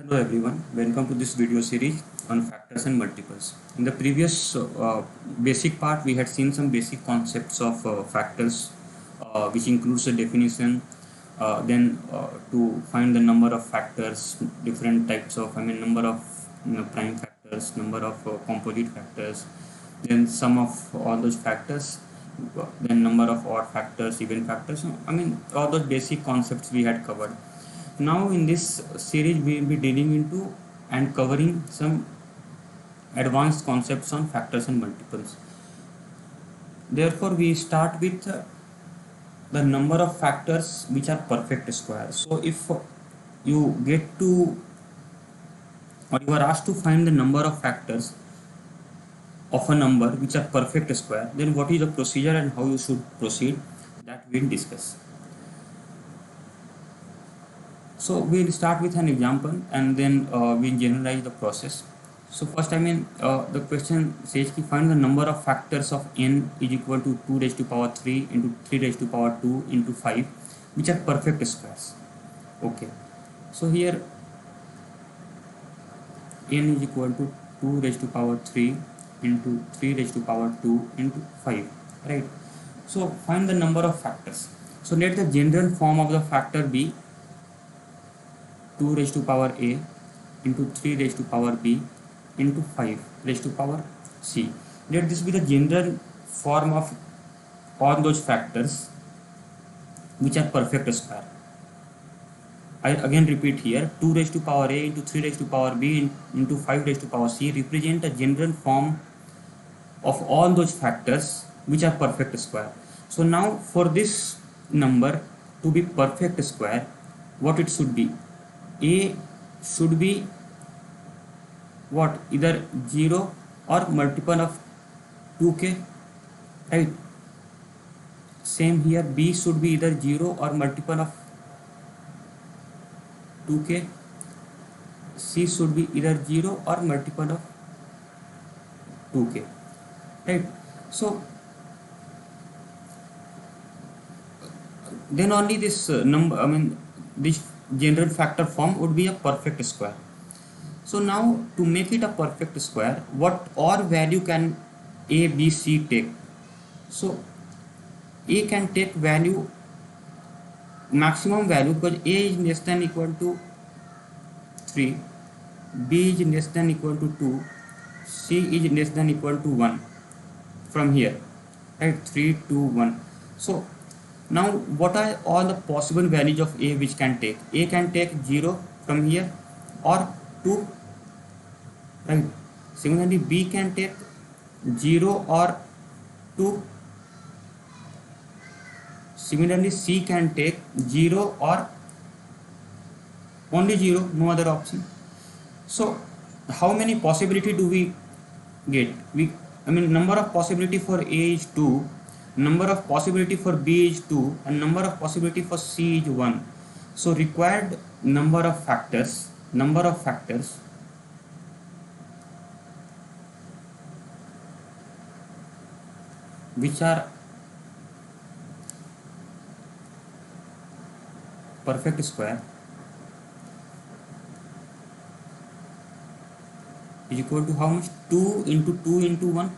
Hello everyone, welcome to this video series on factors and multiples. In the previous basic part, we had seen some basic concepts of factors, which includes the definition, to find the number of factors, different types of, number of prime factors, number of composite factors, then sum of all those factors, then number of odd factors, even factors. All those basic concepts we had covered. Now in this series we will be dealing into and covering some advanced concepts on factors and multiples. Therefore we start with the number of factors which are perfect square. So if you get to, or you are asked to find the number of factors of a number which are perfect square, then what is the procedure and how you should proceed, that we will discuss. So we'll start with an example and then we'll generalize the process. So first, the question says to find the number of factors of n is equal to 2 raised to power 3 into 3 raised to power 2 into 5, which are perfect squares. Okay. So here n is equal to 2 raised to power 3 into 3 raised to power 2 into 5, right? So find the number of factors. So let the general form of the factor be 2 raised to power a into 3 raised to power b into 5 raised to power c. Let this be the general form of all those factors which are perfect square. I again repeat here, 2 raised to power a into 3 raised to power b into 5 raised to power c represent a general form of all those factors which are perfect square. So now for this number to be perfect square, what it should be? A should be what? Either 0 or multiple of 2k, right? Same here, B should be either 0 or multiple of 2k. C should be either 0 or multiple of 2k, right? So then only this this general factor form would be a perfect square. So now to make it a perfect square, what or value can a, b, c take? So a can take value, maximum value, because a is less than equal to 3, b is less than equal to 2, c is less than equal to 1 from here, right? 3, 2, 1. So now what are all the possible values of a which can take? A can take 0 from here or 2, right? Similarly, b can take 0 or 2. Similarly, c can take 0 or only 0, no other option. So how many possibility do we get? Number of possibility for a is 2, number of possibility for b is 2, and number of possibility for c is 1. So required number of factors which are perfect square is equal to how much? 2 into 2 into 1,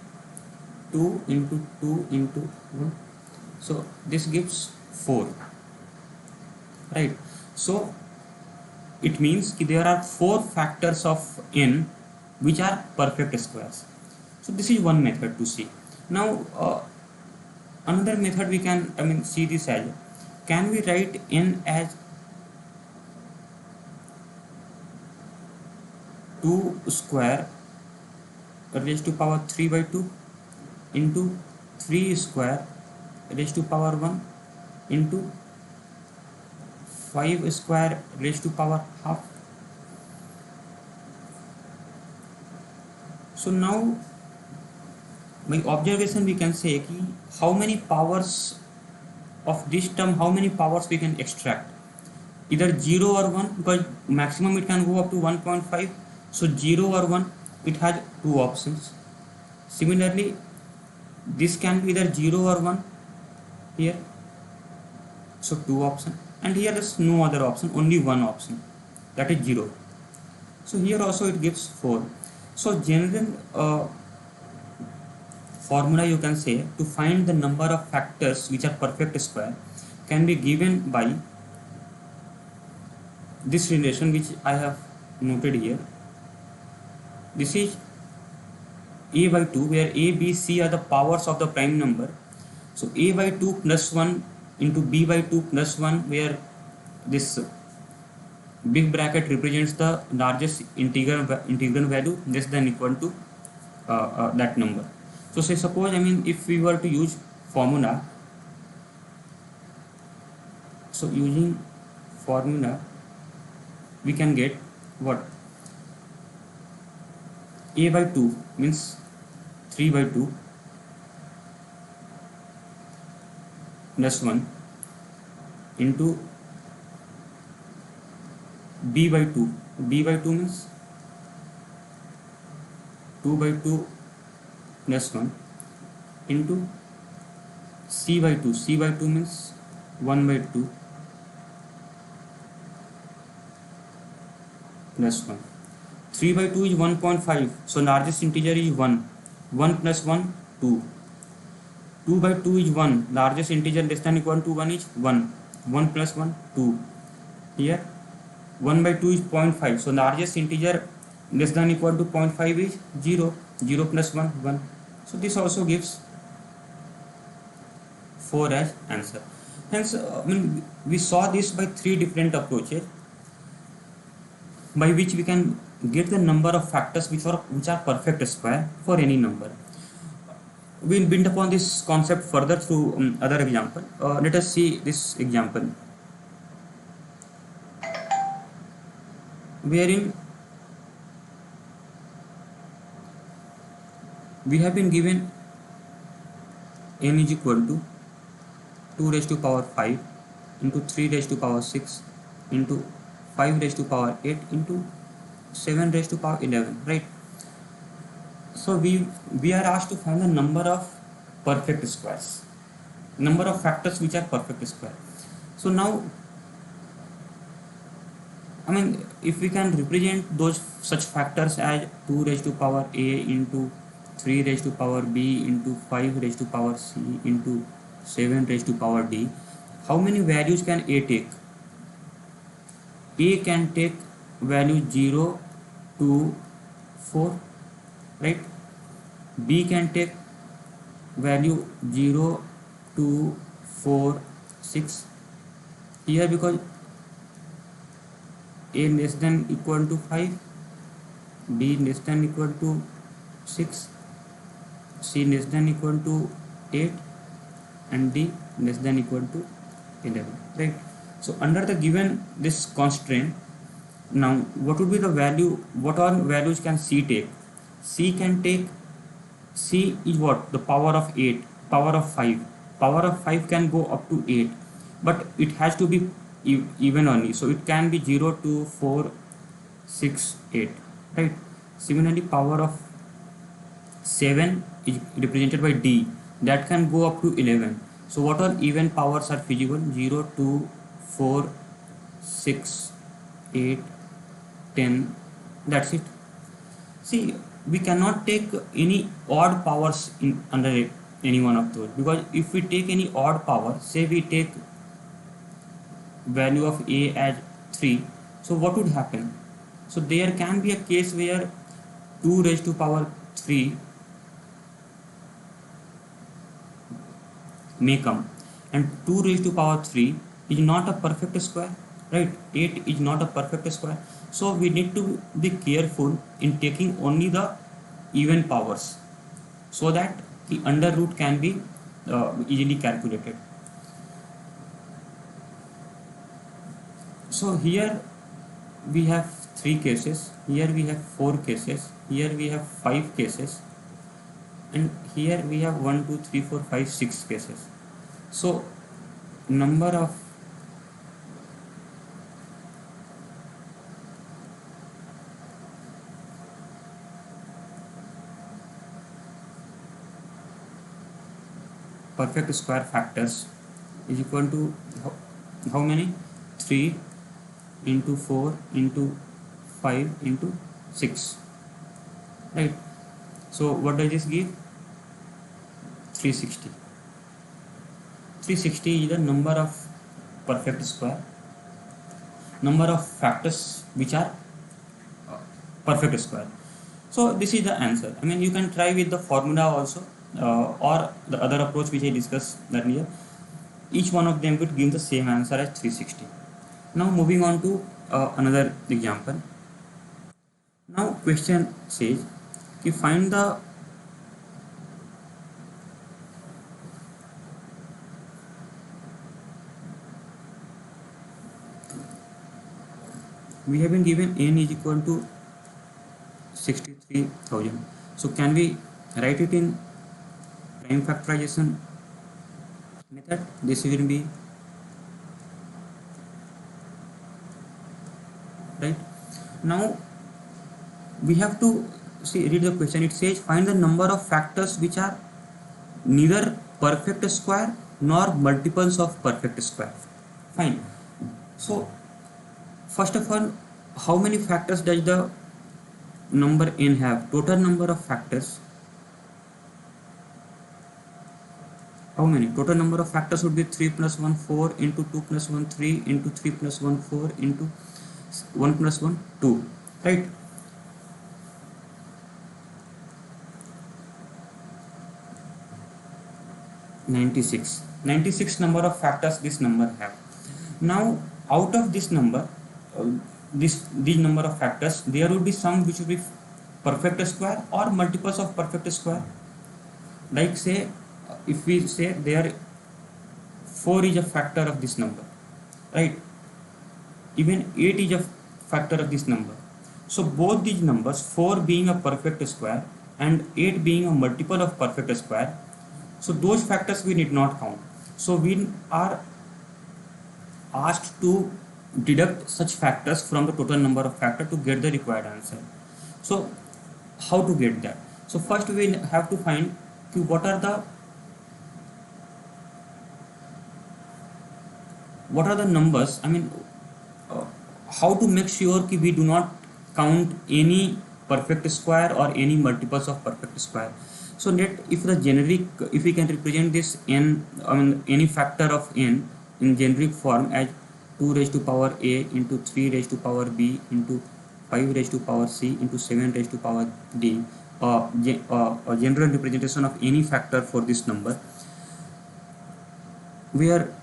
2 into 2 into 1. So this gives 4, right? So it means there are 4 factors of n which are perfect squares. So this is one method to see. Now another method we can see this as, can we write n as 2 square raised to power 3 by 2 into 3 square raised to power 1 into 5 square raised to power half. So now by observation we can say ki how many powers of this term, how many powers we can extract? Either 0 or 1, because maximum it can go up to 1.5. So 0 or 1, it has 2 options. Similarly, this can be either 0 or 1 here, so 2 options, and here is no other option, only one option, that is 0. So here also it gives 4. So general formula you can say to find the number of factors which are perfect square can be given by this relation which I have noted here. This is a by 2 where a, b, c are the powers of the prime number. So a by 2 plus 1 into b by 2 plus 1 where this big bracket represents the largest integral value less than equal to that number. So say suppose if we were to use formula, so using formula we can get what? A by 2 means 3 by 2 plus 1 into b by 2. B by 2 means 2 by 2 plus 1 into c by 2. C by 2 means 1 by 2 plus 1. 3 by 2 is 1.5. So largest integer is 1. 1 plus 1, 2. 2 by 2 is 1. Largest integer less than equal to 1 is 1. 1 plus 1, 2. Here 1 by 2 is 0.5. So largest integer less than equal to 0.5 is 0. 0 plus 1, 1. So this also gives 4 as answer. Hence, we saw this by 3 different approaches by which we can get the number of factors which are perfect square for any number. We'll build upon this concept further through other example. Let us see this example, wherein we have been given n is equal to 2 raised to power 5 into 3 raised to power 6 into 5 raised to power 8 into 7 raised to power 11, right? So we are asked to find the number of perfect squares, number of factors which are perfect square. So now if we can represent those such factors as 2 raised to power a into 3 raised to power b into 5 raised to power c into 7 raised to power d, how many values can a take? A can take value 0, 2, 4, right? B can take value 0, 2, 4, 6. Here because a less than equal to 5, b less than equal to 6, c less than equal to 8, and d less than equal to 11, right? So under the given this constraint, now what would be the value, what all values can c take? C is what? The power of 8, power of 5. Power of 5 can go up to 8, but it has to be even only. So it can be 0, 2, 4, 6, 8, right? Similarly, power of 7 is represented by D, that can go up to 11. So what all even powers are feasible? 0, 2, 4, 6, 8, 10, that's it. See, we cannot take any odd powers in under any one of those, because if we take any odd power, say we take value of a as 3, so what would happen? So there can be a case where 2 raised to power 3 may come, and 2 raised to power 3 is not a perfect square, right? 8 is not a perfect square. So we need to be careful in taking only the even powers, so that the under root can be easily calculated. So here we have 3 cases, here we have 4 cases, here we have 5 cases, and here we have 1, 2, 3, 4, 5, 6 cases. So number of perfect square factors is equal to how many? 3 into 4 into 5 into 6, right? So what does this give? 360. 360 is the number of perfect square, number of factors which are perfect square. So this is the answer. I mean, you can try with the formula also, or the other approach which I discussed earlier. Each one of them would give the same answer as 360. Now moving on to another example. Now question says, you find the we have been given n is equal to 63,000. So can we write it in prime factorization method? This will be right. Now we have to see, read the question. It says find the number of factors which are neither perfect square nor multiples of perfect square. Fine. So first of all, how many factors does the number n have? Total number of factors. How many? Total number of factors would be 3 plus 1 4 into 2 plus 1 3 into 3 plus 1 4 into 1 plus 1 2, right? Ninety-six number of factors this number have. Now out of this number, this number of factors, there would be some which would be perfect square or multiples of perfect square. Like say, if we say there 4 is a factor of this number, right? Even 8 is a factor of this number. So both these numbers, 4 being a perfect square and 8 being a multiple of perfect square, so those factors we need not count. So we are asked to deduct such factors from the total number of factors to get the required answer. So how to get that? So first we have to find what are the numbers. I mean, uh, how to make sure that we do not count any perfect square or any multiples of perfect square. So let, if the generic, if we can represent this n, I mean any factor of n in generic form as 2 raised to power a into 3 raised to power b into 5 raised to power c into 7 raised to power d, a general representation of any factor for this number, where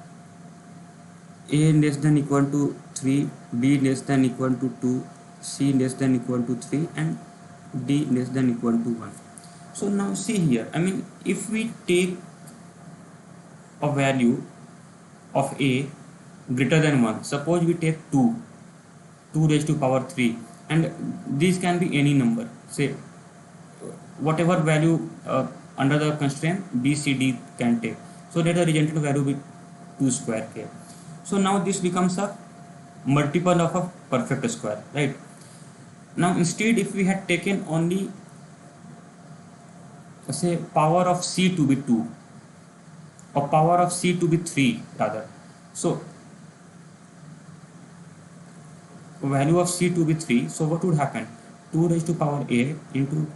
a less than equal to 3, b less than equal to 2, c less than equal to 3 and d less than equal to 1. So now see here, I mean if we take a value of a greater than 1, suppose we take 2 raised to power 3, and these can be any number, say whatever value under the constraint b c d can take, so let the resultant value be 2 square k. So now this becomes a multiple of a perfect square, right? Now instead if we had taken only say power of c to be 2 or power of c to be 3 rather, so value of c to be 3, so what would happen? 2 raised to power a into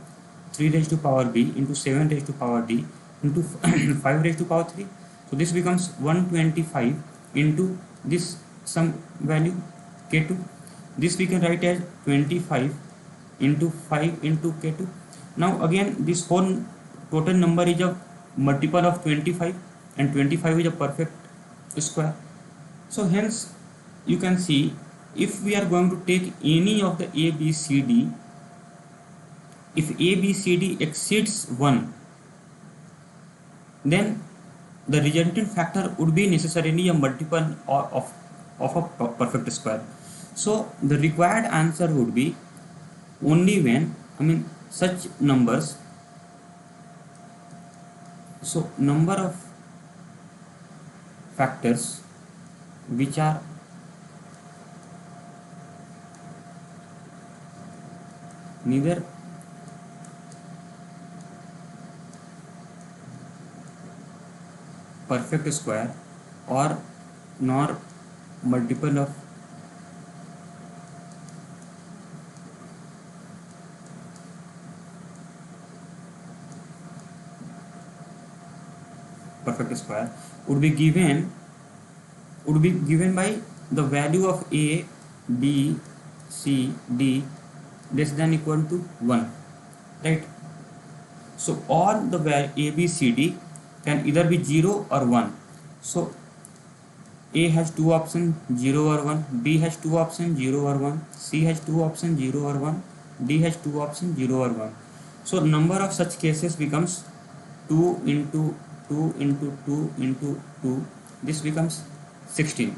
3 raised to power b into 7 raised to power d into 5 raised to power 3, so this becomes 125 into this some value k2. This we can write as 25 into 5 into k2. Now again this whole total number is a multiple of 25 and 25 is a perfect square. So hence you can see, if we are going to take any of the a b c d, if a b c d exceeds 1, then the resultant factor would be necessarily a multiple of a perfect square. So the required answer would be only when, I mean such numbers, so number of factors which are neither perfect square or nor multiple of perfect square would be given by the value of a, b, c, d less than equal to 1, right? So all the value a, b, c, d can either be 0 or 1. So a has two options 0 or 1, b has two options 0 or 1, c has two options 0 or 1, d has two options 0 or 1. So number of such cases becomes 2 into 2 into 2 into 2. This becomes 16.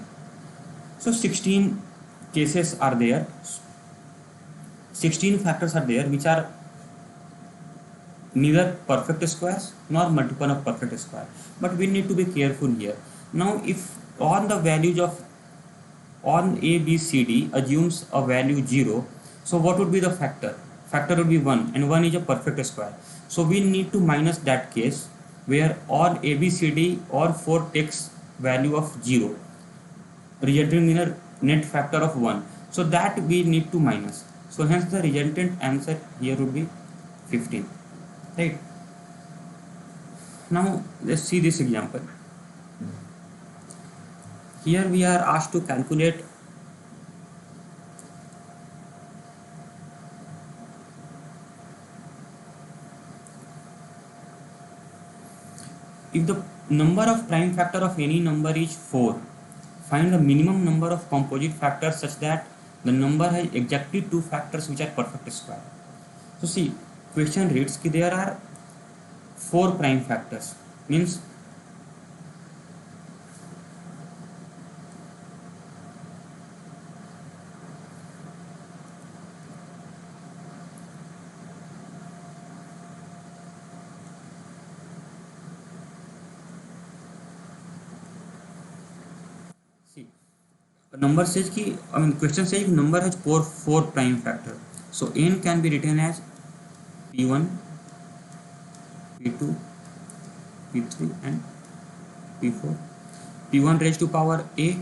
So 16 cases are there, 16 factors are there which are neither perfect squares nor multiple of perfect square, but we need to be careful here. Now if all the values of on a, b, c, d assumes a value 0, so what would be the factor? Factor would be 1, and 1 is a perfect square. So we need to minus that case where all a, b, c, d or 4 takes value of 0, resulting in a net factor of 1. So that we need to minus. So hence the resultant answer here would be 15, right? Now let's see this example. Here we are asked to calculate if the number of prime factor of any number is 4, find the minimum number of composite factors such that the number has exactly two factors which are perfect square. So see, question reads कि there are 4 prime factors, means see number says कि question says number has 4 prime factor. So n can be written as p1, p2, p3 and p4. p1 raised to power a,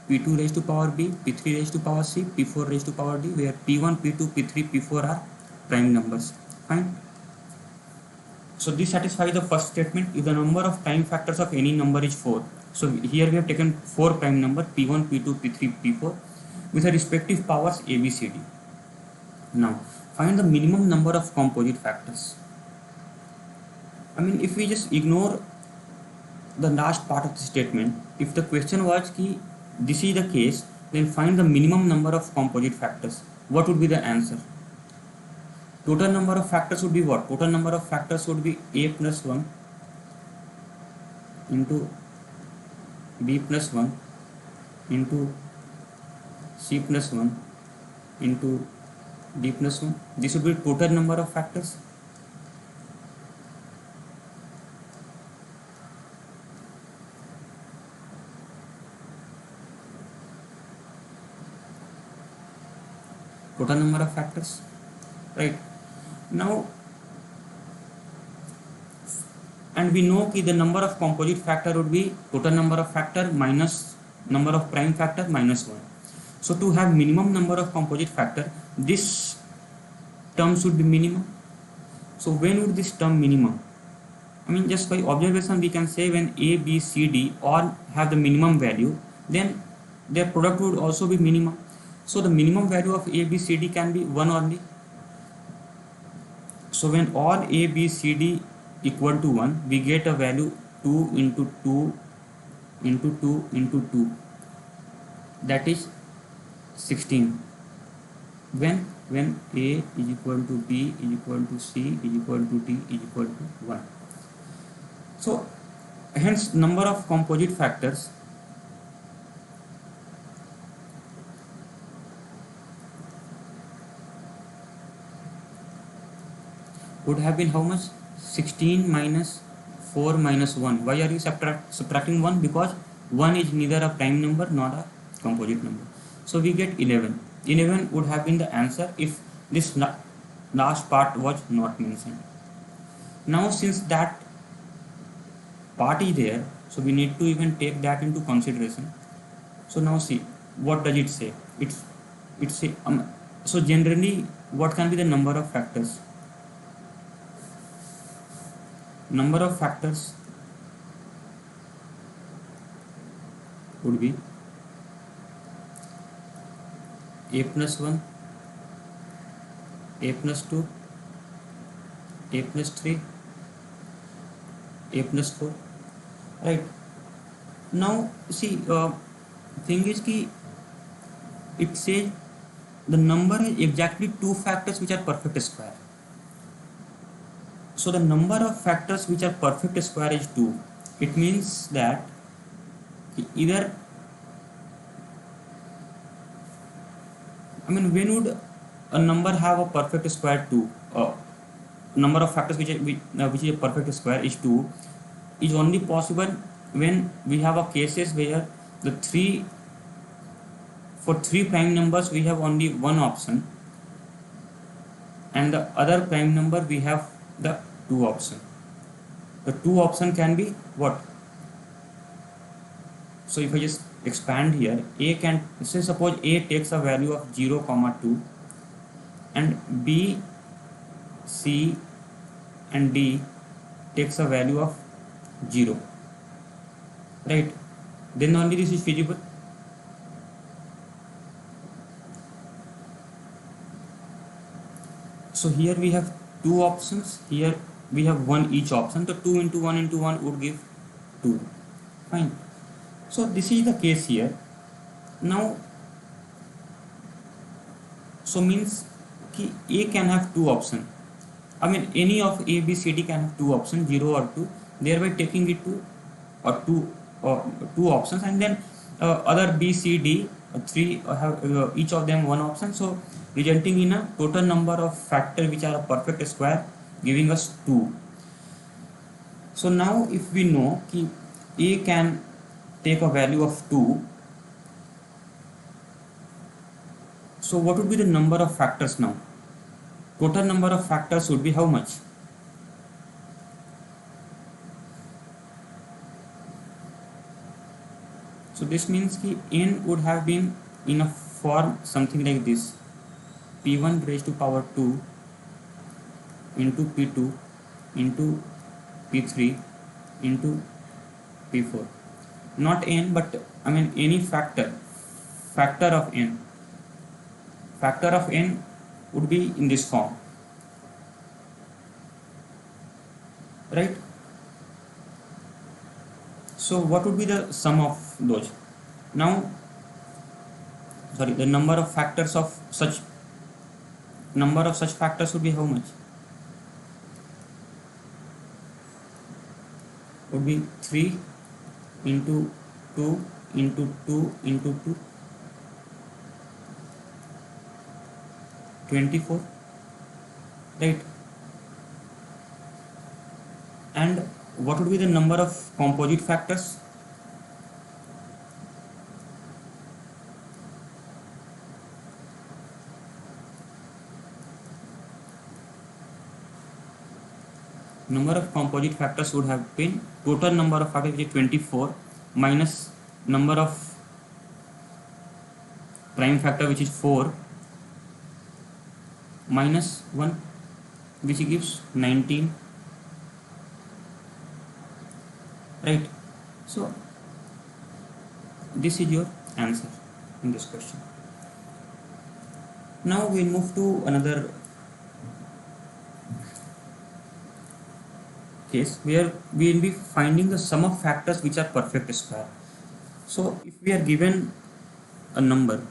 p2 raised to power b, p3 raised to power c, p4 raised to power d, where p1, p2, p3, p4 are prime numbers. Fine. So this satisfies the first statement. If the number of prime factors of any number is 4, so here we have taken 4 prime number p1, p2, p3, p4 with the respective powers a, b, c, d. Now find the minimum number of composite factors. If we just ignore the last part of the statement, if the question was ki this is the case, then find the minimum number of composite factors. What would be the answer? Total number of factors would be what? Total number of factors would be a plus 1 into b plus 1 into c plus 1 into d plus 1. This would be total number of factors. Total number of factors, right? Now, and we know that the number of composite factor would be total number of factor minus number of prime factor minus 1. So to have minimum number of composite factor, this term should be minimum. So when would this term minimum? Just by observation we can say when a, b, c, d all have the minimum value, then their product would also be minimum. So the minimum value of a, b, c, d can be 1 only. So when all a, b, c, d equal to 1, we get a value 2 into 2 into 2 into 2, that is 16. When a is equal to b is equal to c is equal to d is equal to 1. So hence number of composite factors would have been how much? 16 minus 4 minus 1. Why are you subtracting 1? Because 1 is neither a prime number nor a composite number. So we get 11. 11 would have been the answer if this last part was not mentioned. Now since that part is there, so we need to even take that into consideration. So now see, what does it say? It say so generally what can be the number of factors? Number of factors would be a plus 1, a plus 2, a plus 3, a plus 4, right? Now see, thing is ki it says the number has exactly two factors which are perfect square. So the number of factors which are perfect square is 2. It means that either, I mean, when would a number have a perfect square 2? Number of factors which is a perfect square is 2 is only possible when we have a cases where the three, for three prime numbers we have only one option, and the other prime number we have the two option. The two option can be what? So if I just expand here, a can, say suppose a takes a value of 0, 2, and b, c and d takes a value of 0, right? Then only this is feasible. So here we have two options, here we have one each option, so 2 into 1 into 1 would give 2. Fine. So this is the case here. Now, so means ki a can have two options. I mean, any of a, b, c, d can have two options, 0 or 2, thereby taking it to two options, and then other b, c, d, three have each of them one option. So resulting in a total number of factors which are a perfect square, giving us 2. So now if we know ki a can take a value of 2, so what would be the number of factors now? Total number of factors would be how much? So this means ki n would have been in a form something like this: p1 raised to power 2 into p2 into p3 into p4. Not n, but I mean any factor of n. Factor of n would be in this form, right? So what would be the sum of those? Now, sorry, the number of factors of such factors would be how much? Would be 3 into 2 into 2 into 2, 24, right? And what would be the number of composite factors? Number of composite factors would have been total number of factors, which is 24, minus number of prime factor, which is 4, minus 1, which gives 19, right? So this is your answer in this question. Now we move to another case where we will be finding the sum of factors which are perfect square. So if we are given a number,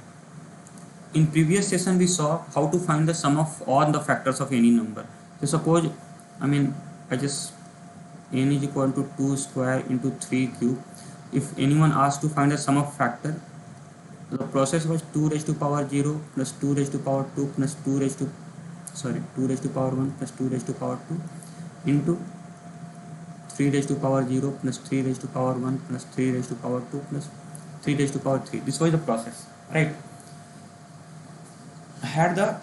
in previous session we saw how to find the sum of all the factors of any number. So suppose, I mean, I just n is equal to 2 square into 3 cube. If anyone asked to find the sum of factor, the process was 2 raised to power 0 plus 2 raised to power 2 plus 2 raised to power 1 plus 2 raised to power 2 into 3 raised to power 0 plus 3 raised to power 1 plus 3 raised to power 2 plus 3 raised to power 3. This was the process, right? Had the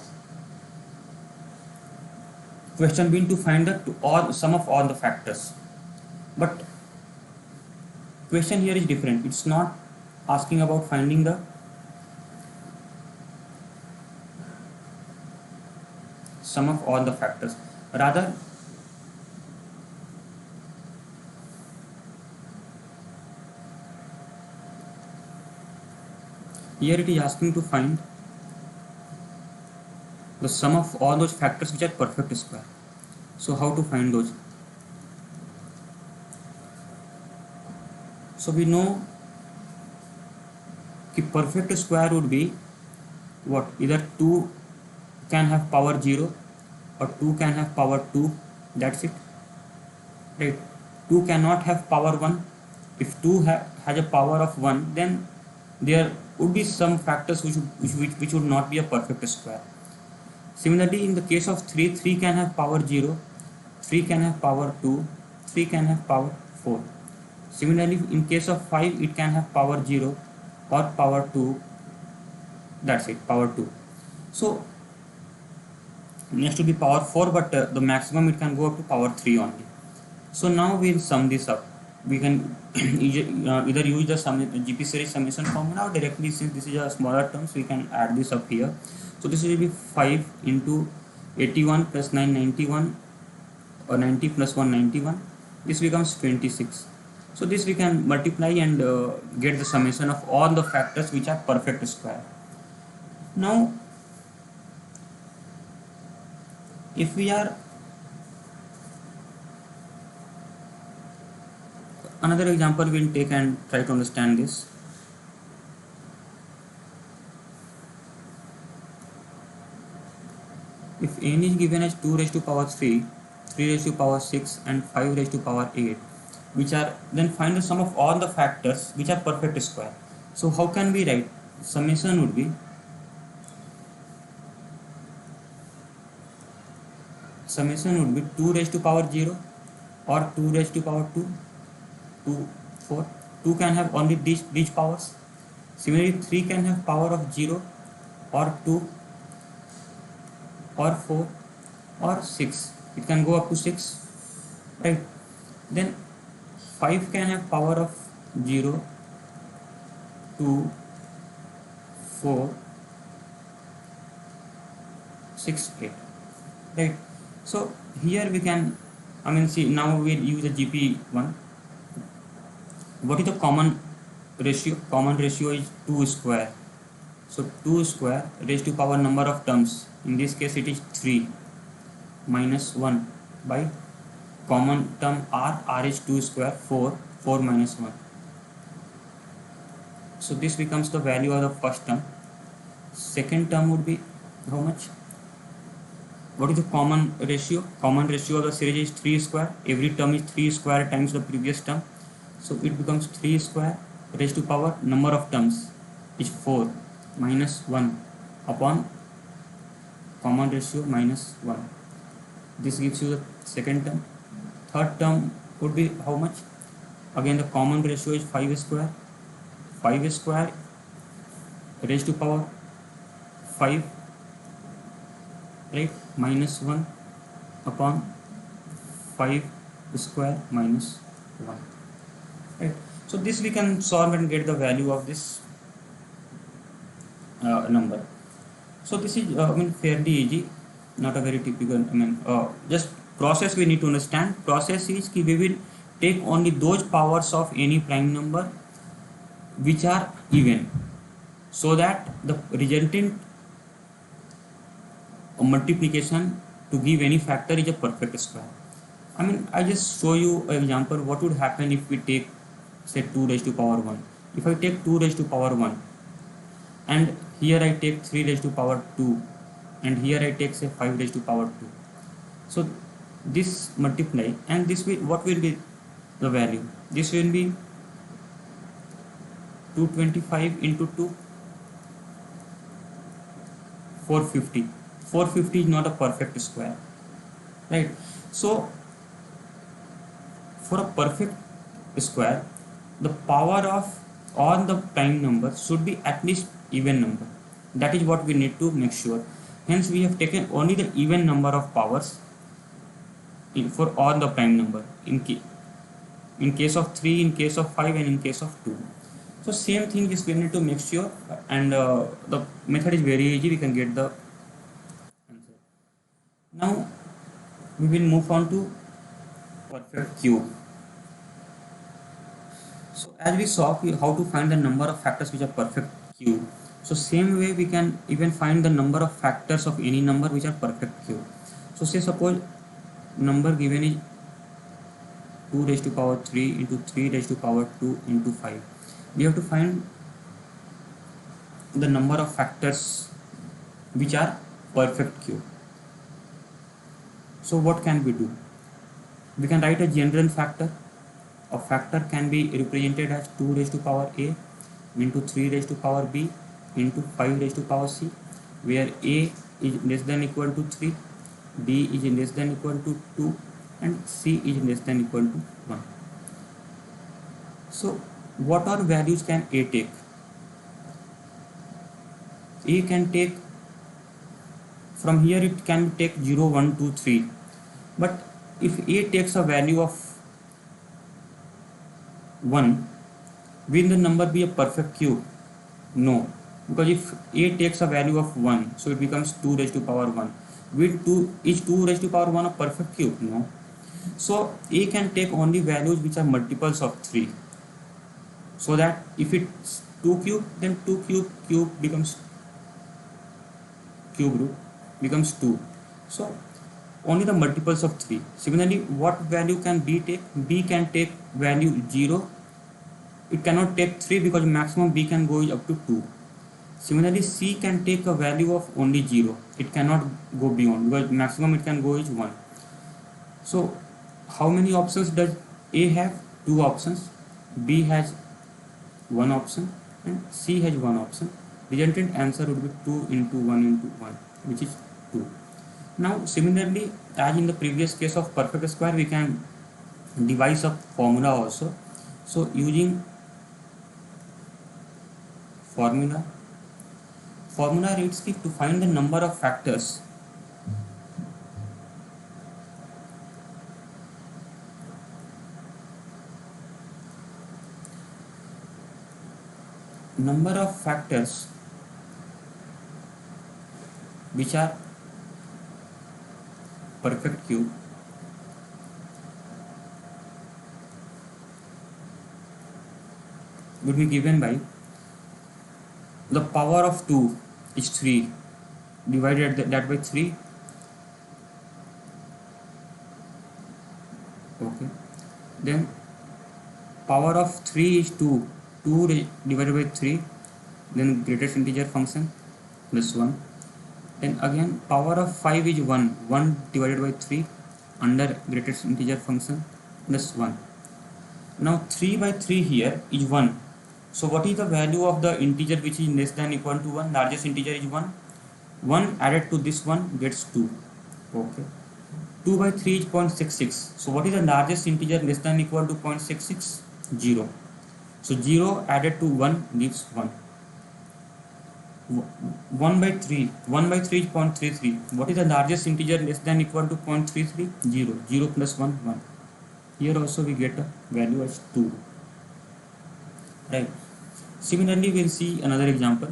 question been to find the sum of all the factors, but question here is different. It's not asking about finding the sum of all the factors, rather Here it is asking to find the sum of all those factors which are perfect square. So how to find those? So we know the perfect square would be what? Either 2 can have power 0 or 2 can have power 2. That's it, right? 2 cannot have power 1. If 2 has a power of 1, then there would be some factors which would not be a perfect square. Similarly, in the case of 3, 3 can have power 0, 3 can have power 2, 3 can have power 4. Similarly, in case of 5, it can have power 0 or power 2. That's it, power 2. So next to be power 4, but the maximum it can go up to power 3 only. So now we'll sum this up. We can either use the GP series summation formula, or directly, since this is a smaller term, so we can add this up here. So this will be 5 into 81 plus 991, or 90 plus 191. This becomes 26. So this we can multiply and get the summation of all the factors which are perfect square. Now if we are another example we'll take and try to understand this. If n is given as 2 raised to power 3, 3 raised to power 6 and 5 raised to power 8, which are, then find the sum of all the factors which are perfect square. So how can we write? Summation would be 2 raised to power 0 or 2 raised to power 2, 2, 4. 2 can have only these powers. Similarly, 3 can have power of 0 or 2 or 4 or 6. It can go up to 6, right? Then 5 can have power of 0, 2, 4, 6, 8, right? So here we can, see, now we'll use a GP1. What is the common ratio? Common ratio is 2 square. So 2 square raised to power number of terms. In this case it is 3 minus 1 by common term r. R is 2 square, 4, 4 minus 1. So this becomes the value of the first term. Second term would be how much? What is the common ratio? Common ratio of the series is 3 square. Every term is 3 square times the previous term. So it becomes 3 square raised to power number of terms is 4 minus 1 upon common ratio minus 1. This gives you the second term. Third term would be how much? Again the common ratio is 5 square. 5 square raised to power 5, right, minus 1 upon 5 square minus 1, right? So this we can solve and get the value of this number. So this is fairly easy, not a very typical, just process we need to understand. Process is कि we will take only those powers of any prime number which are even, so that the resultant multiplication to give any factor is a perfect square. I just show you an example what would happen if we take, say, 2 raised to power 1. If I take 2 raised to power 1 and here I take 3 raised to power 2 and here I take, say, 5 raised to power 2. So this multiply and this will, what will be the value? This will be 225 into 2, 450. 450 is not a perfect square, right? So for a perfect square, the power of all the prime numbers should be at least even number. That is what we need to make sure. Hence we have taken only the even number of powers for all the prime number, in case of 3, in case of 5 and in case of 2. So same thing is we need to make sure, and the method is very easy, we can get the answer. Now we will move on to perfect cube. So as we saw how to find the number of factors which are perfect cube. So same way we can even find the number of factors of any number which are perfect cube. So say suppose number given is 2 raised to power 3 into 3 raised to power 2 into 5. We have to find the number of factors which are perfect cube. So what can we do? We can write a general factor. A factor can be represented as 2 raised to power a into 3 raised to power b into 5 raised to power c, where a is less than equal to 3, b is less than equal to 2, and c is less than equal to 1. So what all values can a take? A can take, from here it can take 0, 1, 2, 3. But if a takes a value of 1, will the number be a perfect cube? No, because if a takes a value of 1, so it becomes 2 raised to power 1. Will 2 is 2 raised to power 1 a perfect cube? No. So a can take only values which are multiples of 3. So that if it's 2 cube, then 2 cube becomes cube root becomes 2. So only the multiples of 3. Similarly, what value can b take? B can take value 0. It cannot take 3 because maximum b can go up to 2. Similarly, c can take a value of only 0. It cannot go beyond because maximum it can go is 1. So how many options does a have? 2 options. B has 1 option and c has 1 option. Resultant answer would be 2 into 1 into 1, which is 2. Now similarly, as in the previous case of perfect square, we can devise a formula also. So using formula reads ki to find the number of factors which are perfect cube would be given by the power of 2 is 3 divided that by 3. Okay, then power of 3 is 2 divided by 3, then greatest integer function plus 1. Then again power of 5 is 1 divided by 3 under greatest integer function plus 1. Now 3 by 3 here is 1. So what is the value of the integer which is less than equal to 1? Largest integer is 1. 1 added to this one gets 2. Okay. 2 by 3 is 0.66. So what is the largest integer less than equal to 0.66? 0. So 0 added to 1 gives 1. 1 by 3 is 0.33. What is the largest integer less than equal to 0.33? 0. 0 plus 1, 1. Here also we get a value as 2. Right. Similarly, we'll see another example.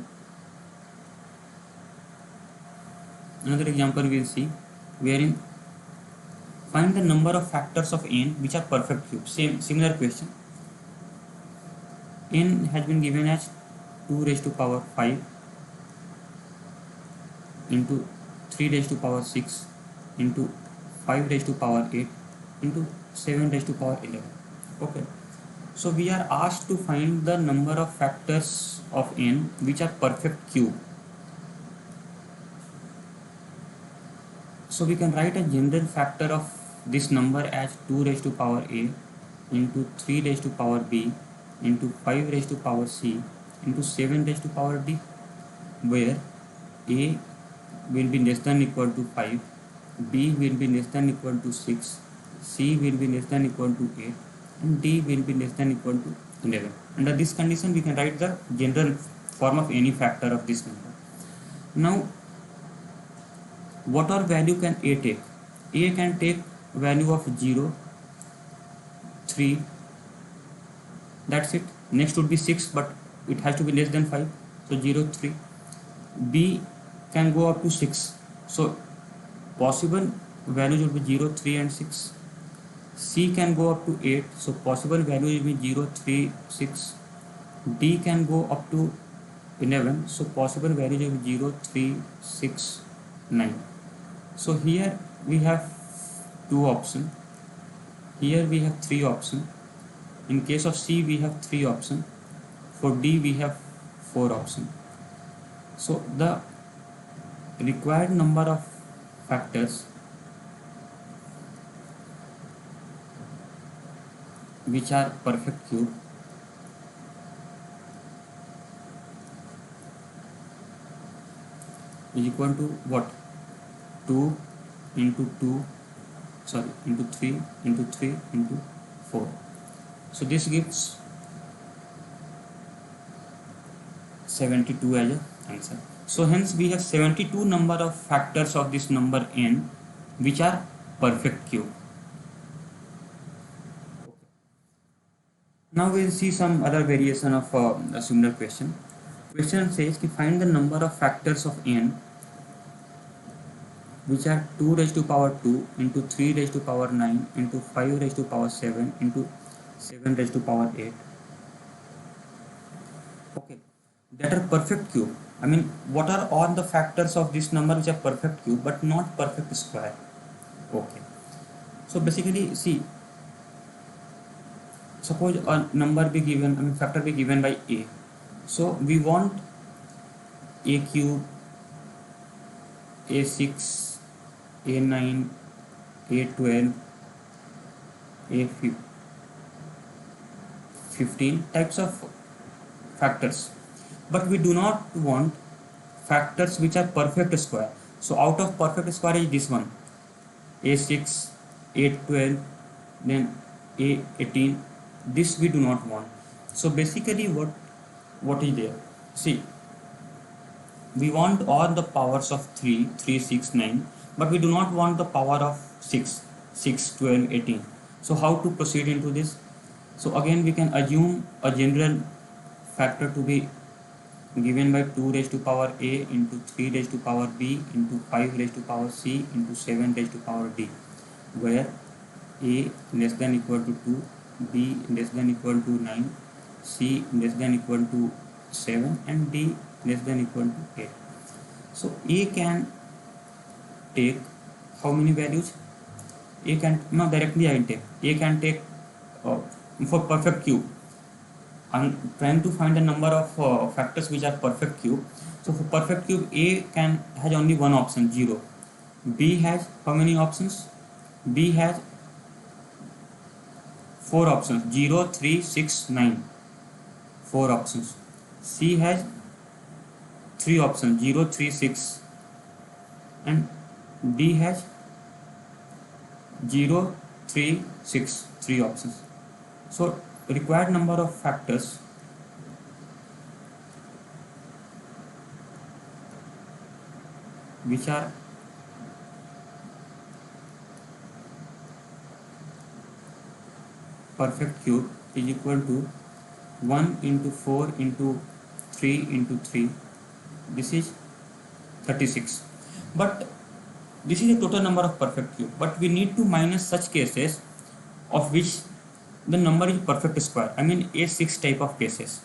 We'll see wherein find the number of factors of n which are perfect cube. Similar question. N has been given as 2 raised to power 5 into 3 raised to power 6 into 5 raised to power 8 into 7 raised to power 11. Okay. So we are asked to find the number of factors of n which are perfect cube. So we can write a general factor of this number as 2 raised to power a into 3 raised to power b into 5 raised to power c into 7 raised to power d, where a will be less than equal to 5, b will be less than equal to 6, c will be less than equal to 8, and d will be less than equal to 11. Under this condition, we can write the general form of any factor of this number. Now, what all value can a take? A can take value of 0, 3, that's it. Next would be 6, but it has to be less than 5, so 0, 3. B can go up to 6, so possible values would be 0, 3 and 6. C can go up to 8, so possible value will be 0, 3, 6. D can go up to 11. So possible values of 0, 3, 6, 9. So here we have two options. Here we have three options. In case of C we have three options. For D we have four options. So the required number of factors which are perfect cube is equal to what? 2 into 2, sorry, into 3 into 3 into 4. So this gives 72 as an answer. So hence we have 72 number of factors of this number n which are perfect cube. Now we'll see some other variation of a similar question. Question says to find the number of factors of n which are 2 raised to power 2 into 3 raised to power 9 into 5 raised to power 7 into 7 raised to power 8. Okay, that are perfect cube. I mean, what are all the factors of this number which are perfect cube but not perfect square? Okay, so basically see, suppose a number be given, I mean factor be given by a, so we want a cube, a6, a9, a12, a15 types of factors, but we do not want factors which are perfect square. So out of perfect square is this one, a6, a12, then a18. This we do not want. So basically what is there? See, we want all the powers of 3, 3, 6, 9, but we do not want the power of 6, 6, 12, 18. So how to proceed into this? So again we can assume a general factor to be given by 2 raised to power a into 3 raised to power b into 5 raised to power c into 7 raised to power d, where a less than equal to 2, b less than equal to 9, c less than equal to 7 and d less than equal to 8. So a can take how many values? A can, no, directly I will take, a can take for perfect cube. I'm trying to find the number of factors which are perfect cube. So for perfect cube, a can has only one option, 0. B has how many options? B has 4 options, 0, 3, 6, 9. 4 options. C has 3 options, 0, 3, 6, and D has 0, 3, 6, 3 options. So required number of factors which are perfect cube is equal to 1 into 4 into 3 into 3. This is 36. But this is the total number of perfect cube. But we need to minus such cases of which the number is perfect square. I mean A6 type of cases.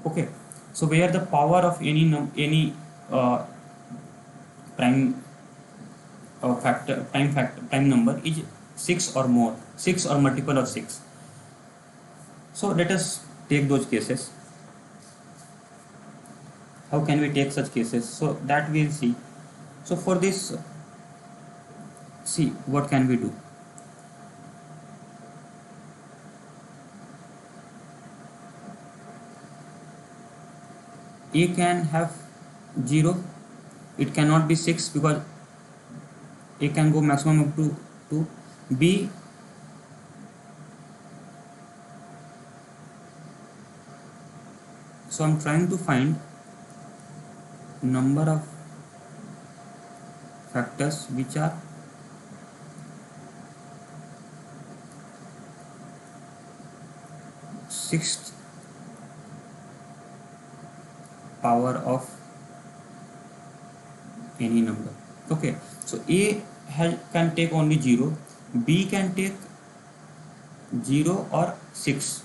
Okay. So where the power of any prime prime number is 6 or more, 6 or multiple of 6. So let us take those cases. How can we take such cases? So that we'll see. So for this, see what can we do. A can have 0. It cannot be 6 because A can go maximum up to 2. B so I'm trying to find number of factors which are sixth power of any number. Okay, so A can take only 0, B can take 0 or 6,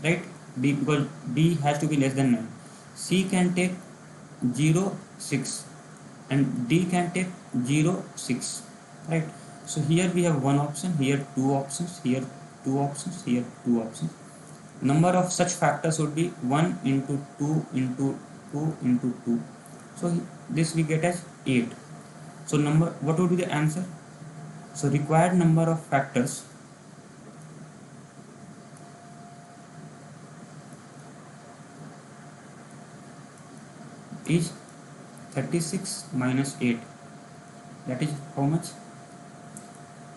right? B, because B has to be less than 9. C can take 0, 6 and D can take 0, 6, right? So here we have one option, here two options, here two options, here two options. Number of such factors would be 1 into 2 into 2 into 2. So this we get as 8. So number, what would be the answer? So required number of factors is 36 minus 8. That is how much?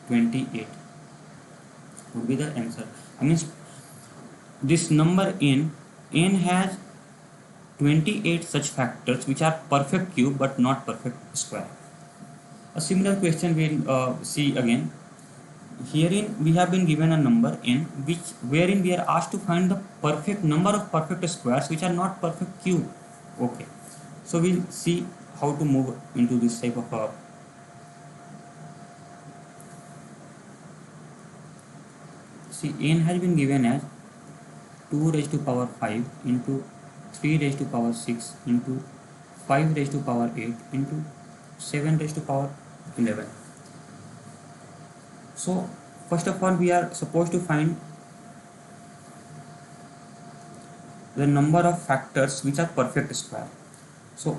28 would be the answer. I mean, this number n has 28 such factors which are perfect cube but not perfect square. A similar question we'll see again. Herein we have been given a number n wherein we are asked to find the perfect number of perfect squares which are not perfect cube. Okay, so we'll see how to move into this type of see, n has been given as 2 raised to power 5 into 3 raised to power 6 into 5 raised to power 8 into 7 raised to power 11. So first of all we are supposed to find the number of factors which are perfect square. So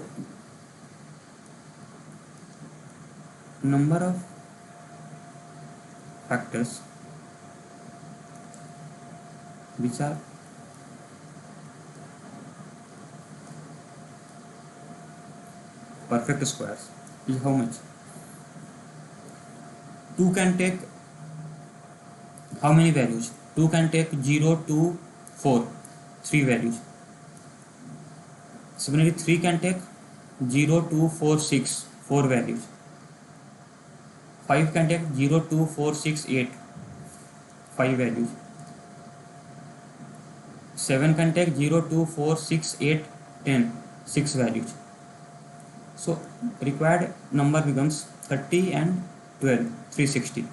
number of factors which are perfect squares is how much? 2 can take how many values? 2 can take 0 to 4, 3 values. Similarly 3 can take 0 to 4, 6, 4 values. 5 can take 0 to 4, 6, 8, 5 values. 7 can take 0 to 4, 6, 8, 10, 6 values. So required number becomes 30 and 12, 360.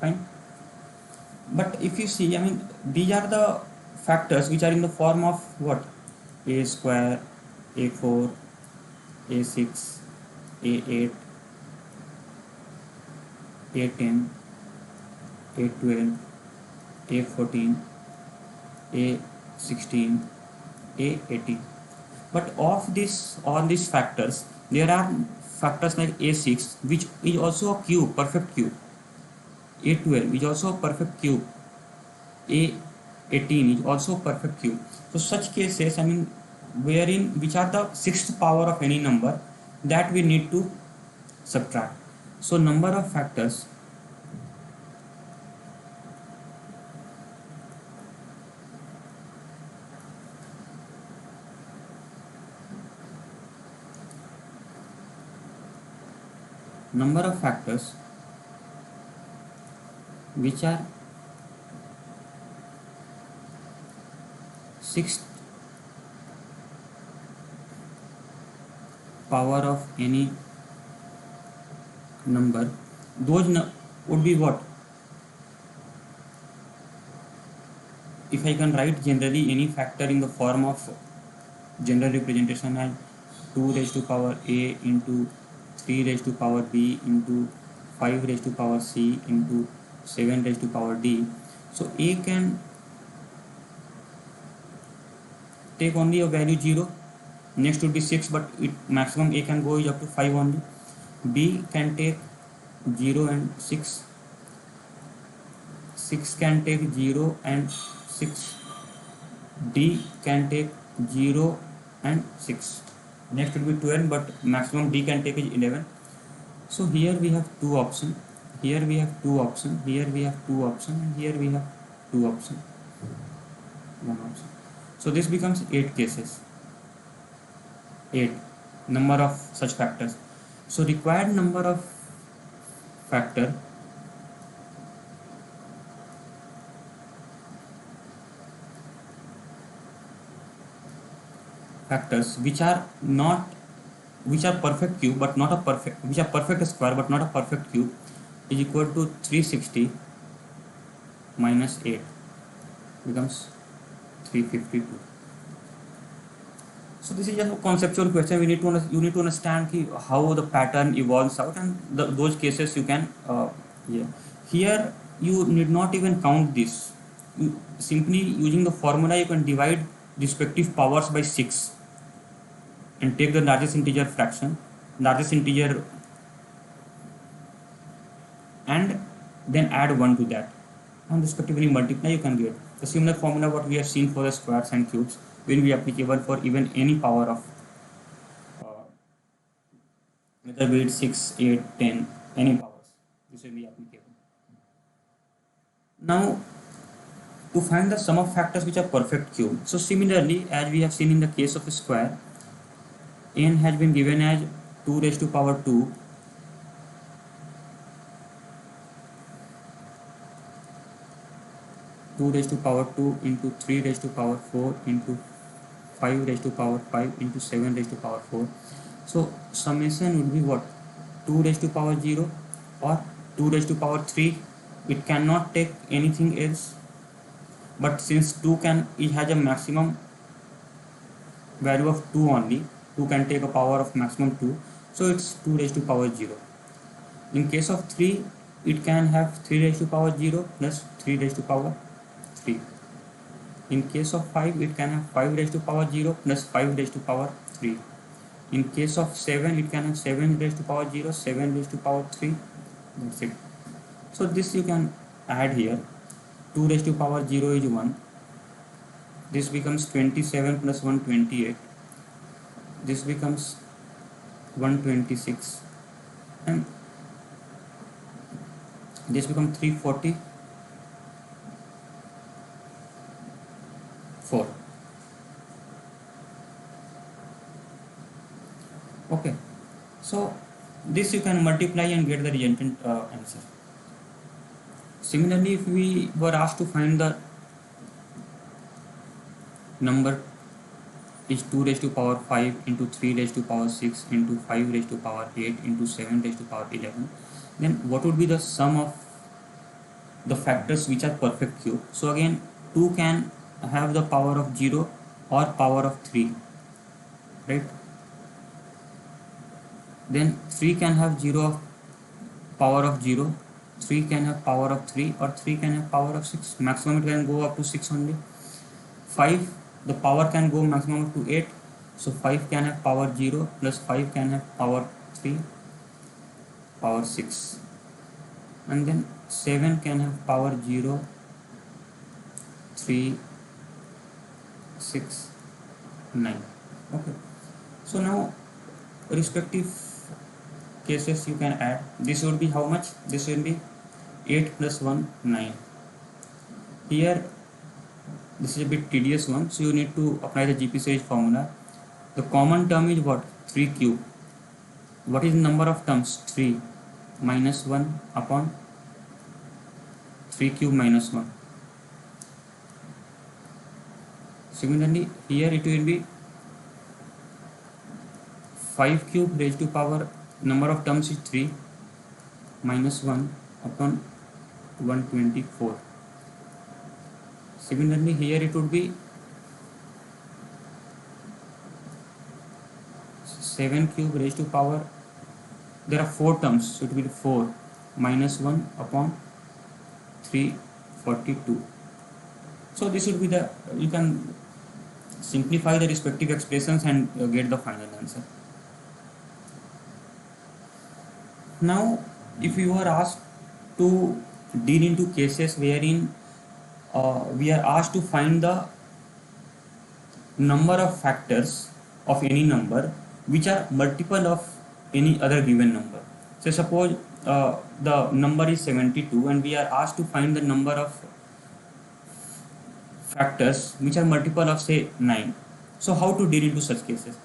Fine. But if you see, I mean, these are the factors which are in the form of what? A square, A4, A6, A8, A10, A12, A14, A16, A18. But of this, all these factors, there are factors like A6 which is also a cube, perfect cube. A12 is also a perfect cube. A18 is also a perfect cube. So such cases, I mean, wherein which are the sixth power of any number that we need to subtract. So number of factors which are sixth power of any number, those would be what? If I can write generally any factor in the form of general representation as 2 raised to power a into 3 raised to power b into 5 raised to power c into 7 raised to power d. So a can take only a value 0, next would be 6, but it maximum a can go is up to 5 only. B can take 0 and 6, 6 can take 0 and 6, D can take 0 and 6, next will be 12, but maximum D can take is 11. So here we have two options, here we have two options, here we have two options, and here we have two options, one option. So this becomes 8 cases, 8 number of such factors. So required number of factors which are perfect cube but not a perfect, which are perfect square but not a perfect cube, is equal to 360 minus 8 becomes 352. So this is just a conceptual question. We need to you need to understand how the pattern evolves out, and those cases you can yeah. Here you need not even count this. You, simply using the formula you can divide respective powers by 6 and take the largest integer fraction, largest integer, and then add 1 to that, and respectively multiply. You can get the similar formula what we have seen for the squares and cubes will be applicable for even any power of whether be it 6, 8, 10, any powers. This will be applicable. Now, to find the sum of factors which are perfect cube. So similarly, as we have seen in the case of a square, n has been given as 2 raised to power 2 2 raised to power 2 into 3 raised to power 4 into 5 raised to power 5 into 7 raised to power 4. So summation would be what? 2 raised to power 0 or 2 raised to power 3. It cannot take anything else, but since 2 can, it has a maximum value of 2 only, 2 can take a power of maximum 2, so it's 2 raised to power 0. In case of 3, it can have 3 raised to power 0 plus 3 raised to power 3. In case of 5, it can have 5 raised to power 0 plus 5 raised to power 3. In case of 7, it can have 7 raised to power 0, 7 raised to power 3. That's it. So this you can add here. 2 raised to power 0 is 1. This becomes 27 plus 1, 28. This becomes 126. And this becomes 344. Okay, so this you can multiply and get the resultant answer. Similarly, if we were asked to find the number is 2 raised to power 5 into 3 raised to power 6 into 5 raised to power 8 into 7 raised to power 11, then what would be the sum of the factors which are perfect cube? So again, 2 can have the power of 0 or power of 3, right? Then 3 can have 0 power of 0, 3 can have power of 3, or 3 can have power of 6. Maximum it can go up to 6 only. 5, the power can go maximum up to 8, so 5 can have power 0 plus 5 can have power 3, power 6. And then 7 can have power 0, 3, 6, 9. Okay, so now respective cases you can add. This would be how much? This will be 8 plus 1, 9. Here this is a bit tedious one, so you need to apply the GP series formula. The common term is what? 3 cube. What is the number of terms? 3 minus 1 upon 3 cube minus 1. Similarly, here it will be 5 cube raised to power, number of terms is 3 minus 1 upon 124. Similarly, here it would be 7 cube raised to power, there are 4 terms, so it will be 4 minus 1 upon 342. So this would be the, you can simplify the respective expressions and get the final answer. Now, if you are asked to deal into cases wherein we are asked to find the number of factors of any number which are multiple of any other given number. So suppose the number is 72 and we are asked to find the number of factors which are multiple of say 9. So how to deal into such cases?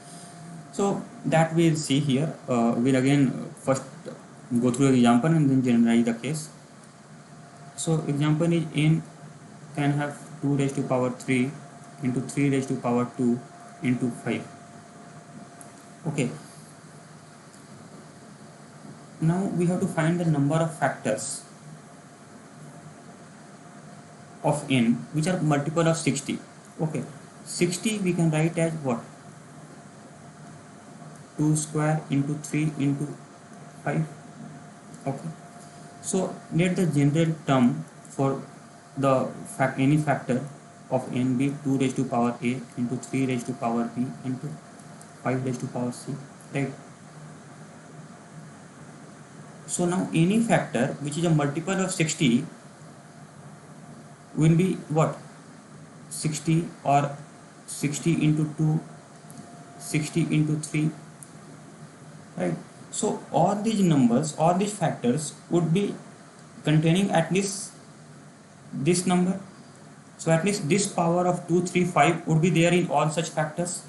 So that we'll see here. We'll again first go through the example and then generalize the case. So example is n can have 2 raised to power 3 into 3 raised to power 2 into 5. Okay. Now we have to find the number of factors of n which are multiple of 60. Okay. 60 we can write as what? 2 square into 3 into 5. Okay, so let the general term for the any factor of n be 2 raised to power a into 3 raised to power b into 5 raised to power c, right? So now any factor which is a multiple of 60 will be what? 60 or 60 into 2, 60 into 3, right? So all these numbers, all these factors would be containing at least this number. So at least this power of 2, 3, 5 would be there in all such factors,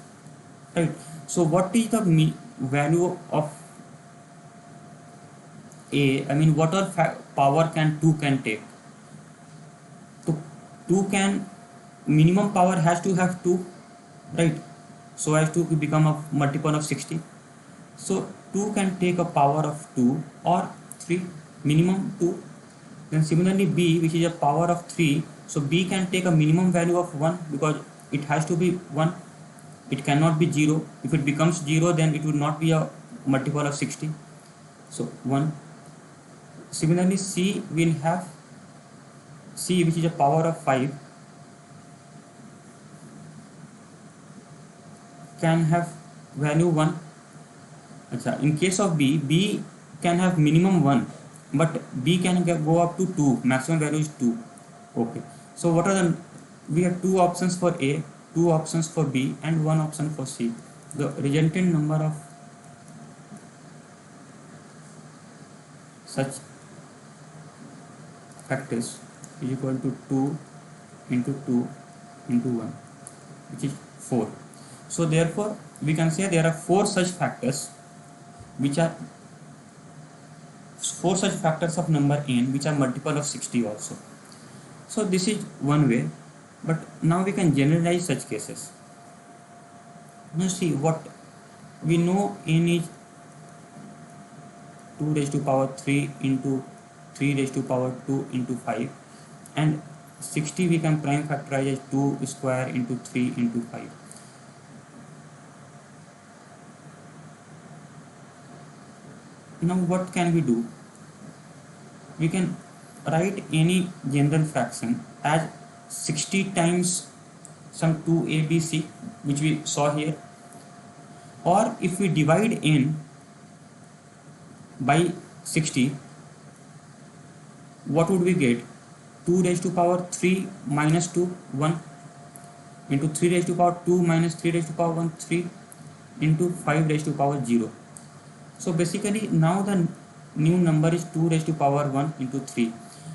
right? So what is the value of a? I mean, what all power can 2 can take? So 2 can, minimum power has to have 2, right? So as to become a multiple of 60. So 2 can take a power of 2 or 3, minimum 2. Then similarly b, which is a power of 3, so b can take a minimum value of 1 because it has to be 1. It cannot be 0. If it becomes 0, then it would not be a multiple of 60. So 1. Similarly c will have, c which is a power of 5 can have value 1. In case of b, b can have minimum 1, but b can go up to 2, maximum value is 2. Okay, so what are the, we have 2 options for a, 2 options for b and 1 option for c. The resultant number of such factors is equal to 2 into 2 into 1, which is 4. So therefore we can say there are 4 such factors which are 4 such factors of number n which are multiple of 60 also. So this is one way, but now we can generalize such cases. Now see, what we know, n is 2 raised to power 3 into 3 raised to power 2 into 5, and 60 we can prime factorize as 2 square into 3 into 5. Now what can we do? We can write any general fraction as 60 times some 2abc, which we saw here, or if we divide n by 60, what would we get? 2 raised to power 3 minus 2, 1, into 3 raised to power 2 minus 3 raised to power 1, 3, into 5 raised to power 0. So basically now the new number is 2 raised to power 1 into 3.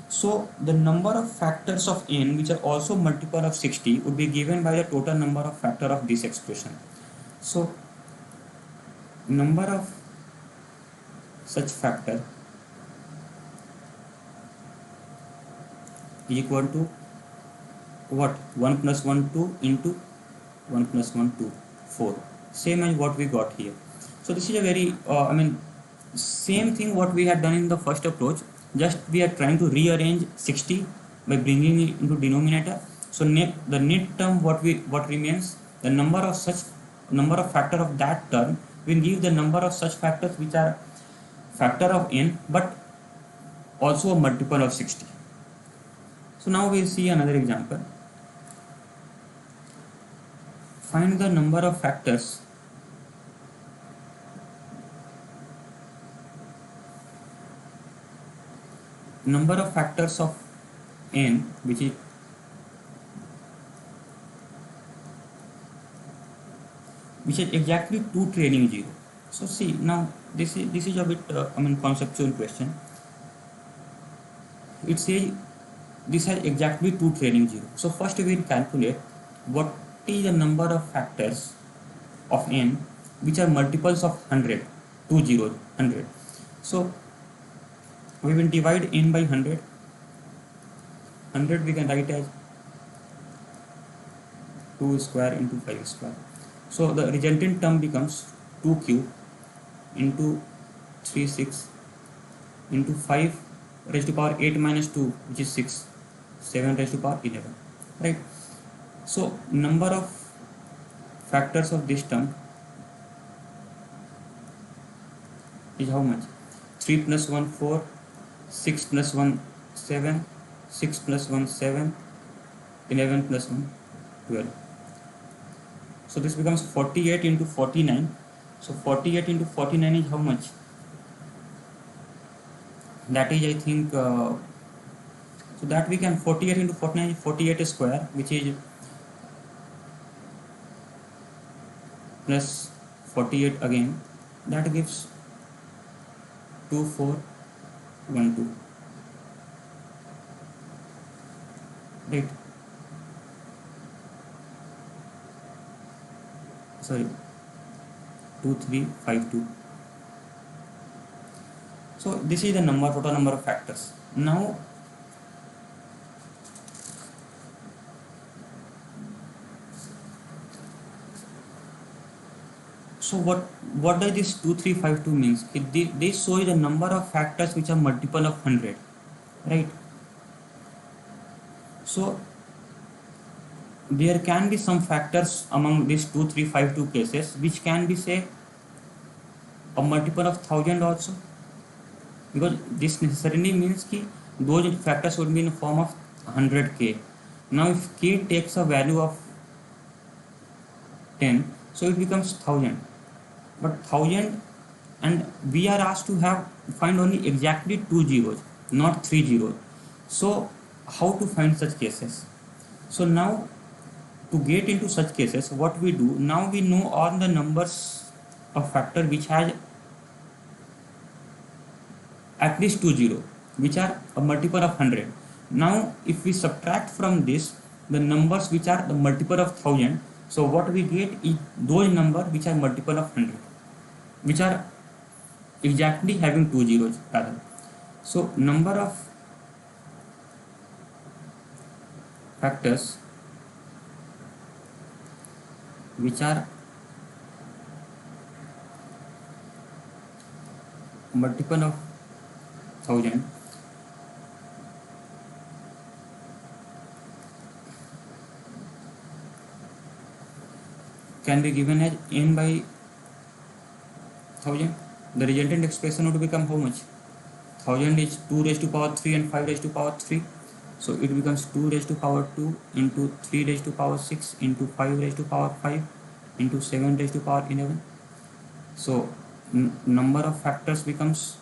So the number of factors of n which are also multiple of 60 would be given by the total number of factor of this expression. So number of such factor is equal to what? 1 plus 1 2 into 1 plus 1 2, 4, same as what we got here. So this is a very same thing what we had done in the first approach, just we are trying to rearrange 60 by bringing it into denominator. So the net term what remains, the number of factor of that term will give the number of such factors which are factor of n but also a multiple of 60. So now we'll see another example. Find the number of factors of n which is exactly 2 trailing 0. So see, now this is a bit conceptual question. It says this has exactly 2 trailing 0. So first we will calculate what is the number of factors of n which are multiples of 100, 2 zeros, 100. So we will divide n by 100. 100 we can write as 2 square into 5 square. So the resultant term becomes 2 cube into 3 6 into 5 raised to power 8 minus 2, which is 6, 7 raised to power 11, right? So number of factors of this term is how much? 3 plus 1 4, 6 plus 1 7, 6 plus 1 7, 11 plus 1 12. So this becomes 48 into 49. So 48 into 49 is how much? That is, I think, so that we can 48 into 49 is 48 square, which is plus 48 again. That gives 2412. Right? Sorry, 2352. So this is the number, total number of factors. Now so what does this 2352 means? They show you the number of factors which are multiple of 100, right? So there can be some factors among these 2352 cases which can be, say, a multiple of 1000 also, because this necessarily means कि those factors would be in the form of 100k. Now if k takes a value of 10, so it becomes 1000. But 1000, and we are asked to find only exactly 2 zeros, not 3 zeros. So how to find such cases? So now, to get into such cases, what we do, now we know all the numbers of factor which has at least 2 zero, which are a multiple of 100. Now if we subtract from this the numbers which are the multiple of 1000, so what we get is those numbers which are multiple of 100, which are exactly having 2 zeros rather. So number of factors which are multiple of 1000 can be given as n by 1000. The resultant expression would become how much? 1000 is 2 raised to power 3 and 5 raised to power 3. So it becomes 2 raised to power 2 into 3 raised to power 6 into 5 raised to power 5 into 7 raised to power 11. So number of factors becomes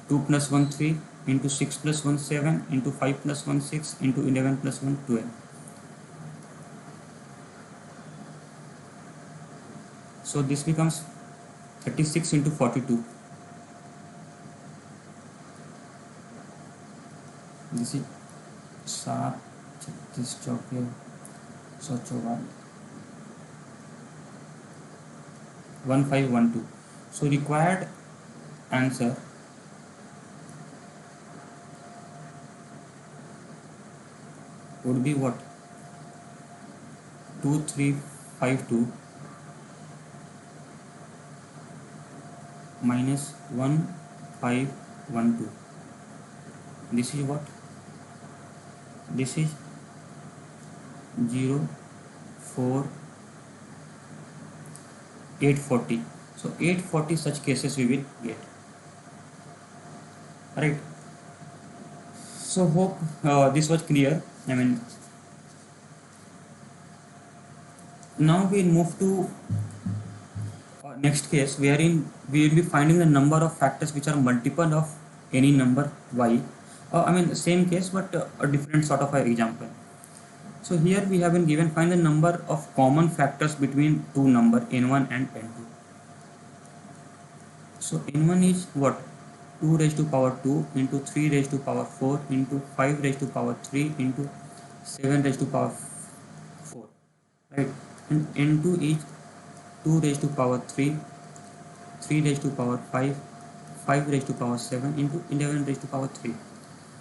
2 plus 1 3 into 6 plus 1 7 into 5 plus 1 6 into 11 plus 1 12. So this becomes 36 into 42. This is 7 36 चौके 100 1512. So required answer would be what? 2352 minus 1512. This is what? This is 0 4 840. So 840 such cases we will get, right? So hope this was clear. I mean, now we move to next case wherein we will be finding the number of factors which are multiple of any number y. I mean the same case but a different sort of example. So here we have been given, find the number of common factors between two number n1 and n2. So n1 is what? 2 raised to power 2 into 3 raised to power 4 into 5 raised to power 3 into 7 raised to power 4, right? And n2 is 2 raised to power 3, 3 raised to power 5, 5 raised to power 7 into 11 raised to power 3.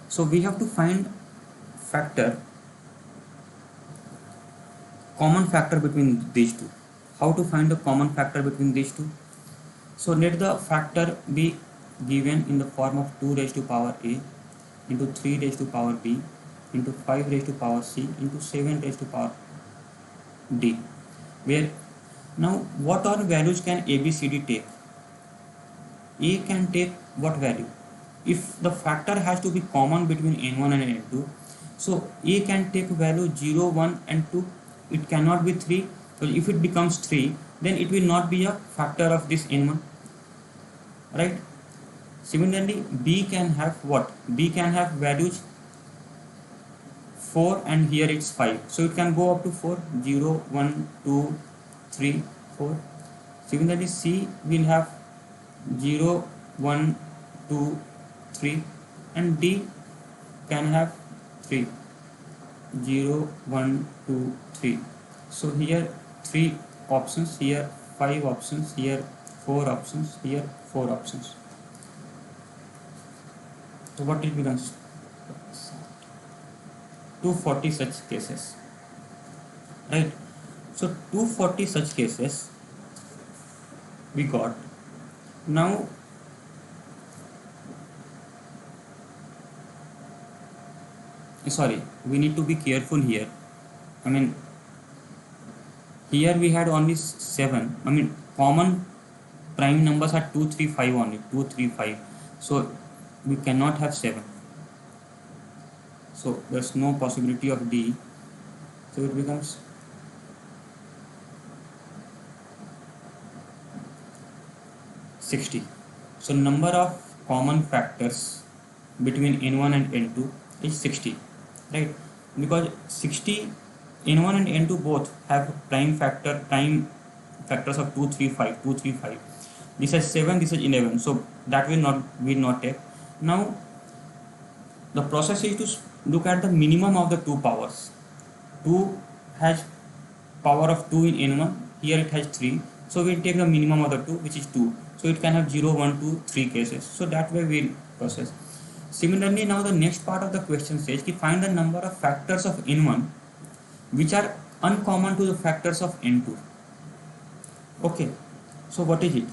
So we have to find factor, common factor between these two. How to find the common factor between these two? So let the factor be given in the form of 2 raised to power a into 3 raised to power b into 5 raised to power c into 7 raised to power d, where Now what all values can A, B, C, D take? A can take what value? If the factor has to be common between n1 and n2, so A can take value 0, 1 and 2. It cannot be 3, because if it becomes 3, then it will not be a factor of this n1, right? Similarly, B can have what? B can have values 4 and here it's 5. So it can go up to 4, 0, 1, 2, 3, 4. Similarly, C will have 0, 1, 2, 3 and D can have 3, 0, 1, 2, 3. So here 3 options, here 5 options, here 4 options, here 4 options. So what it becomes? 240 such cases, right? So 240 such cases we got. Now sorry, we need to be careful here. I mean, here we had only 7. I mean, common prime numbers are 2, 3, 5 only, 2, 3, 5. So we cannot have 7. So there's no possibility of D. So it becomes 60. So number of common factors between n1 and n2 is 60, right? Because 60, n1 and n2 both have prime factors of 2, 3, 5, 2, 3, 5. This is 7, this is 11. So that will not take. Now the process is to look at the minimum of the two powers. 2 has power of 2 in n1, here it has 3. So we'll take the minimum of the 2, which is 2. So it can have 0, 1, 2, 3 cases. So that way we'll process. Similarly, now the next part of the question says to find the number of factors of n1 which are uncommon to the factors of n2. Okay, so what is it?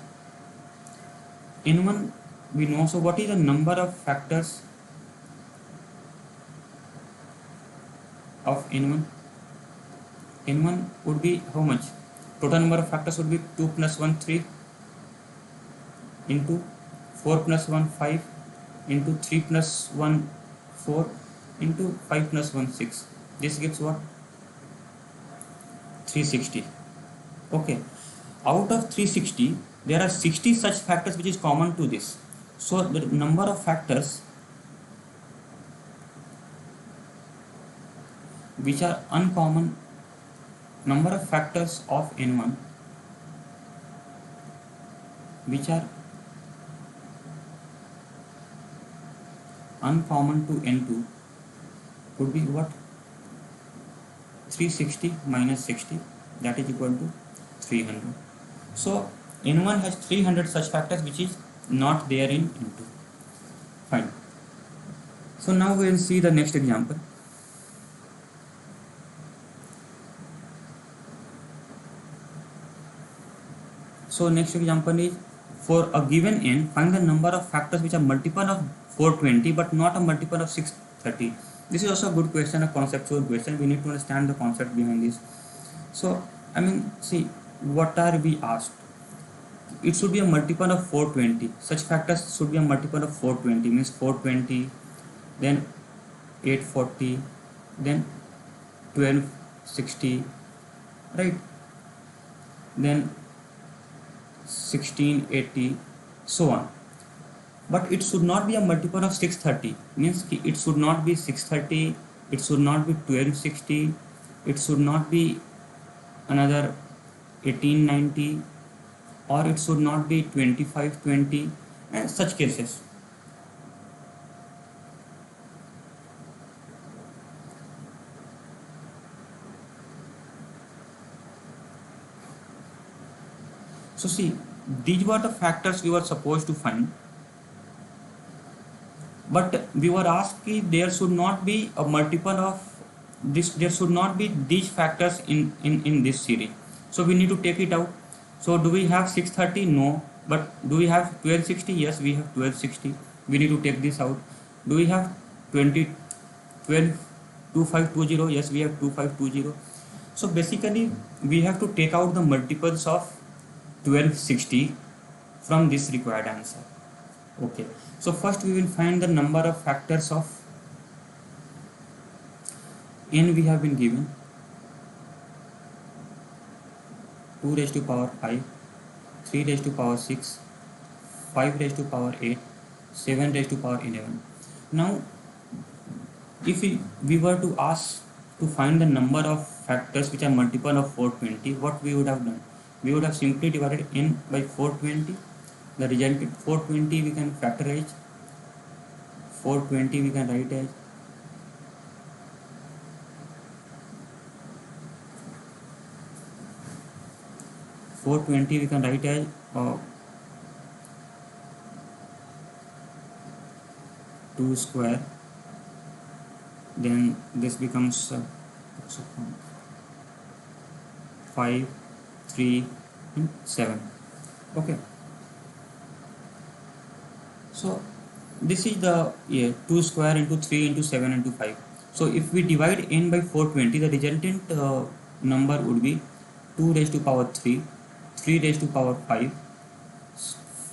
n1 we know. So what is the number of factors of n1? n1 would be how much? Total number of factors would be 2 plus 1 3 into 4 plus 1 5 into 3 plus 1 4 into 5 plus 1 6. This gives what? 360. Okay, out of 360 there are 60 such factors which is common to this. So the number of factors which are uncommon, number of factors of n1 which are uncommon to n2 could be what? 360 minus 60, that is equal to 300. So n1 has 300 such factors which is not there in n2. Fine. So now we will see the next example. So next example is, for a given n, find the number of factors which are multiple of 420 but not a multiple of 630. This is also a good question, a conceptual question. We need to understand the concept behind this. So I mean, see, what are we asked? It should be a multiple of 420. Such factors should be a multiple of 420, means 420, then 840, then 1260, right? Then 1680, so on. But it should not be a multiple of 630, means it should not be 630, it should not be 1260, it should not be another 1890, or it should not be 2520, and such cases. So see, these were the factors we were supposed to find, but we were asked that there should not be a multiple of this, there should not be these factors in this series. So we need to take it out. So do we have 630? No. But do we have 1260? Yes, we have 1260. We need to take this out. Do we have 2520? Yes, we have 2520. So basically we have to take out the multiples of 1260 from this required answer. Okay, so first we will find the number of factors of n. We have been given 2 raised to power 5, 3 raised to power 6, 5 raised to power 8, 7 raised to power 11. Now if we were to ask to find the number of factors which are multiple of 420, what we would have done? We would have simply divided n by 420. The resultant 420 we can factorize. 420 we can write as 420 we can write as 2 square. Then this becomes 5, 3 and 7. Okay, so this is the 2 square into 3 into 7 into 5. So if we divide n by 420, the resultant number would be 2 raised to power 3, 3 raised to power 5,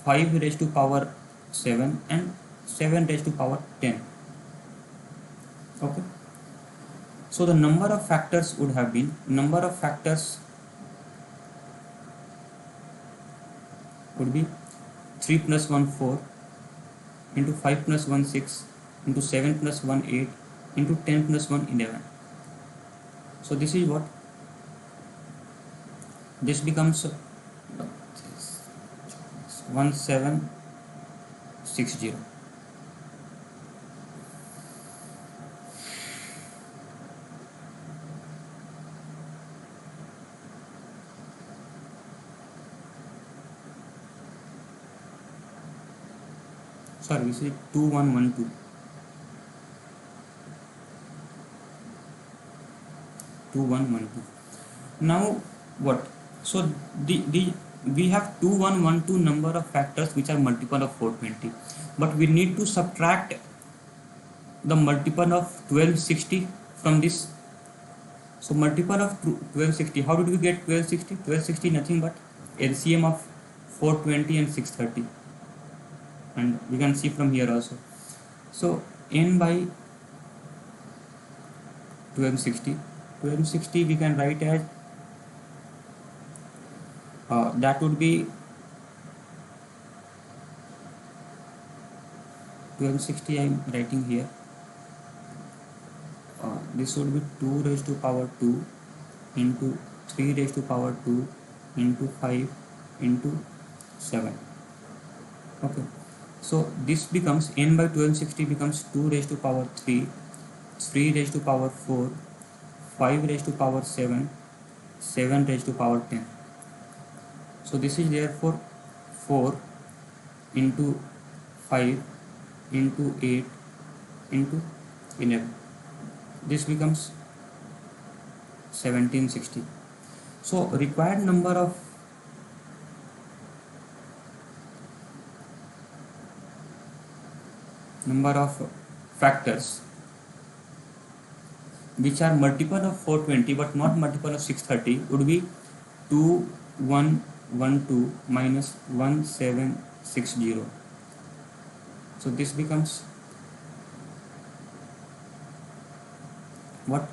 5 raised to power 7 and 7 raised to power 10. Okay, so the number of factors would have been, number of factors would be 3 plus 1 4 into 5 plus 1 6 into 7 plus 1 8 into 10 plus 1 11. So this is what this becomes 1760. Sorry, this is 2112. 2112. Now what? So the we have 2112 number of factors which are multiple of 420, but we need to subtract the multiple of 1260 from this. So multiple of 1260, how did we get 1260? 1260 nothing but LCM of 420 and 630, and we can see from here also. So n by 1260 we can write as that would be 1260. I am writing here. This would be 2 raised to power 2 into 3 raised to power 2 into 5 into 7. Okay, so this becomes n by 1260 becomes 2 raised to power 3, 3 raised to power 4, 5 raised to power 7, 7 raised to power 10. So this is therefore 4 into 5 into 8 into 11. This becomes 1760. So required number of factors which are multiple of 420 but not multiple of 630 would be 2112 minus 1760. So this becomes what?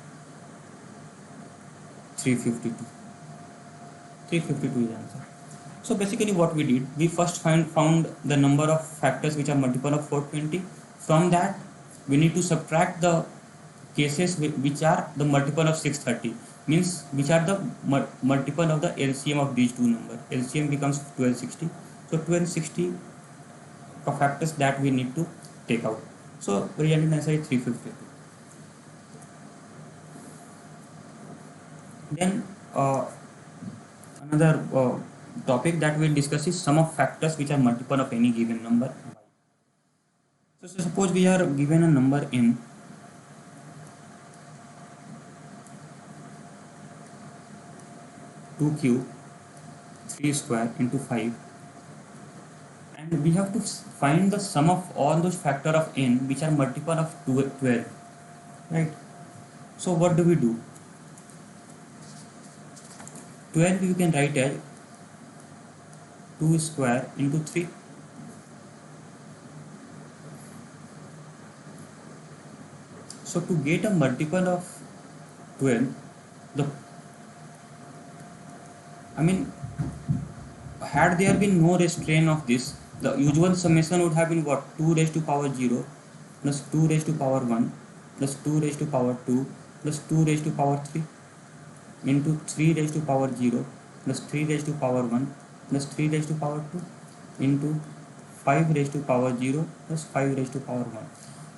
352. 352 is the answer. So basically what we did, we first found the number of factors which are multiple of 420. From that we need to subtract the cases which are the multiple of 630, means which are the multiple of the LCM of these two numbers. LCM becomes 1260. So 1260 factors that we need to take out. So resultant answer is 352. Then another topic that we'll discuss is sum of factors which are multiple of any given number y. So suppose we are given a number n, two cube 3 square into 5, and we have to find the sum of all those factor of n which are multiple of 12, right? So what do we do? 12 you can write as 2 square into 3. So to get a multiple of 12, the I mean, had there been no restraint of this, the usual summation would have been what? 2 raised to power 0 plus 2 raised to power 1 plus 2 raised to power 2 plus 2 raised to power 3 into 3 raised to power 0 plus 3 raised to power 1 plus 3 raised to power 2 into 5 raised to power 0 plus 5 raised to power 1.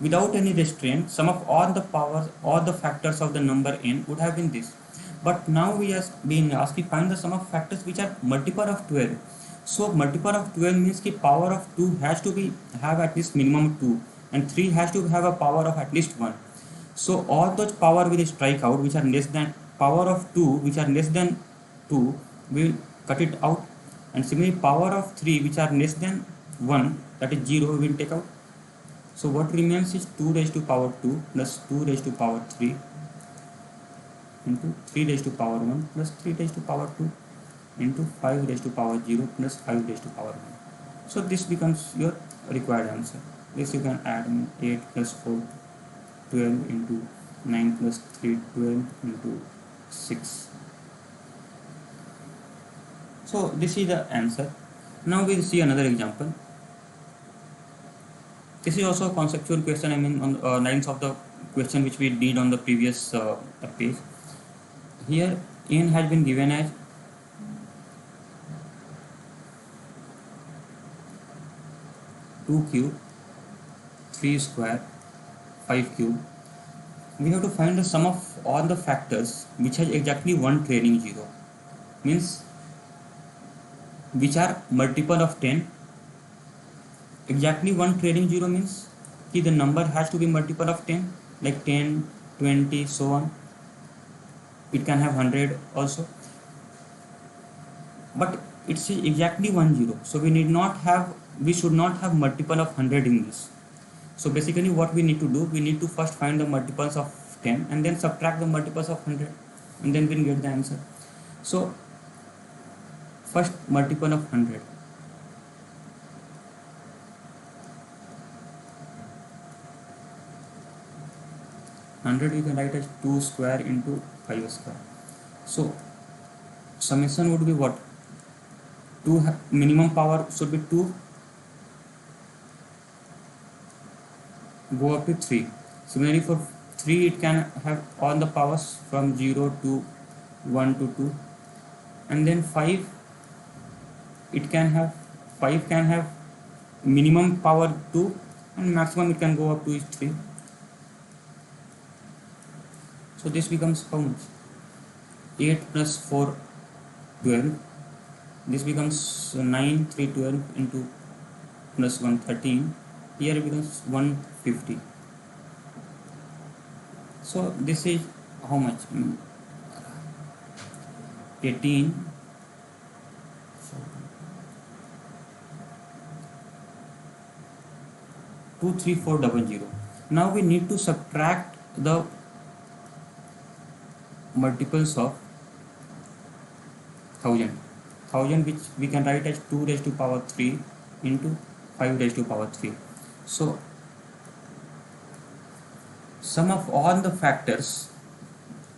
Without any restraint, sum of all the powers, all the factors of the number n would have been this. But now we are being asked to find the sum of factors which are multiple of 12. So multiple of 12 means the power of 2 has to be have at least minimum 2 and 3 has to have a power of at least 1. So all those power will strike out which are less than power of 2 which are less than 2 will cut it out, and similarly power of 3 which are less than 1, that is 0, will take out. So what remains is 2 raised to power 2 plus 2 raised to power 3 into 3 raised to power 1 plus 3 raised to power 2 into 5 raised to power 0 plus 5 raised to power 1. So this becomes your required answer. This you can add 8 plus 4 12 into 9 plus 3 12 into 6. So this is the answer. Now we'll see another example. This is also a conceptual question, I mean on lines of the question which we did on the previous page. Here n has been given as 2 cube, 3 square, 5 cube. We have to find the sum of all the factors which has exactly one trailing 0, means which are multiple of 10. Exactly one trailing 0 means the number has to be multiple of 10, like 10, 20, so on. It can have 100 also, but it's exactly 1 0, so we should not have multiple of 100 in this. So basically what we need to do, we need to first find the multiples of 10 and then subtract the multiples of 100, and then we'll get the answer. So first multiple of 100, you can write as 2 square into 5 square. So summation would be what? 2 minimum power should be 2, go up to 3. Similarly for 3 it can have all the powers from 0 to 1 to 2, and then 5 can have minimum power 2 and maximum it can go up to is 3. So this becomes how much? 8 plus 4 12. This becomes 9 3 12 into plus 1 13. Here it becomes 150. So this is how much? 18 23400. Now we need to subtract the multiples of 1000, which we can write as 2 raised to power 3 into 5 raised to power 3. So sum of all the factors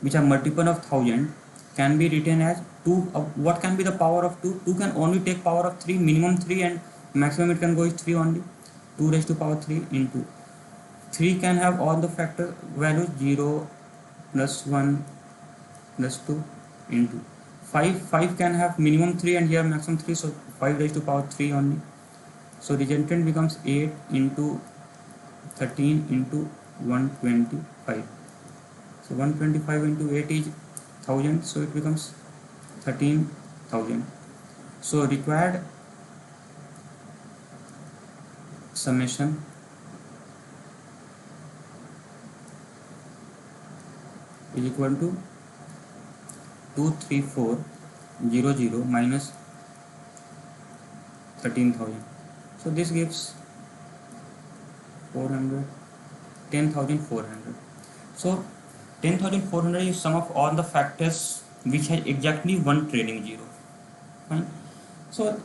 which are multiple of 1000 can be written as 2. What can be the power of 2? 2 can only take power of 3, minimum 3, and maximum it can go is 3 only. 2 raised to power 3 into 3 can have all the factor values 0 plus 1 plus 2 into 5 can have minimum 3 and here maximum 3, so 5 raised to power 3 only. So resultant becomes 8 into 13 into 125. So 125 into 8 is 1000, so it becomes 13,000. So required summation is equal to 23400 minus 13,000. So this gives 10,400. So 10,400 is sum of all the factors which has exactly one trailing zero. Fine. So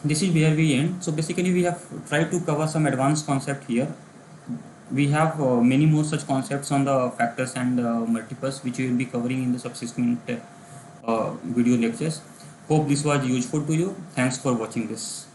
this is where we end. So basically we have tried to cover some advanced concept here. We have many more such concepts on the factors and multiples, which we will be covering in the subsequent video lectures. Hope this was useful to you. Thanks for watching this.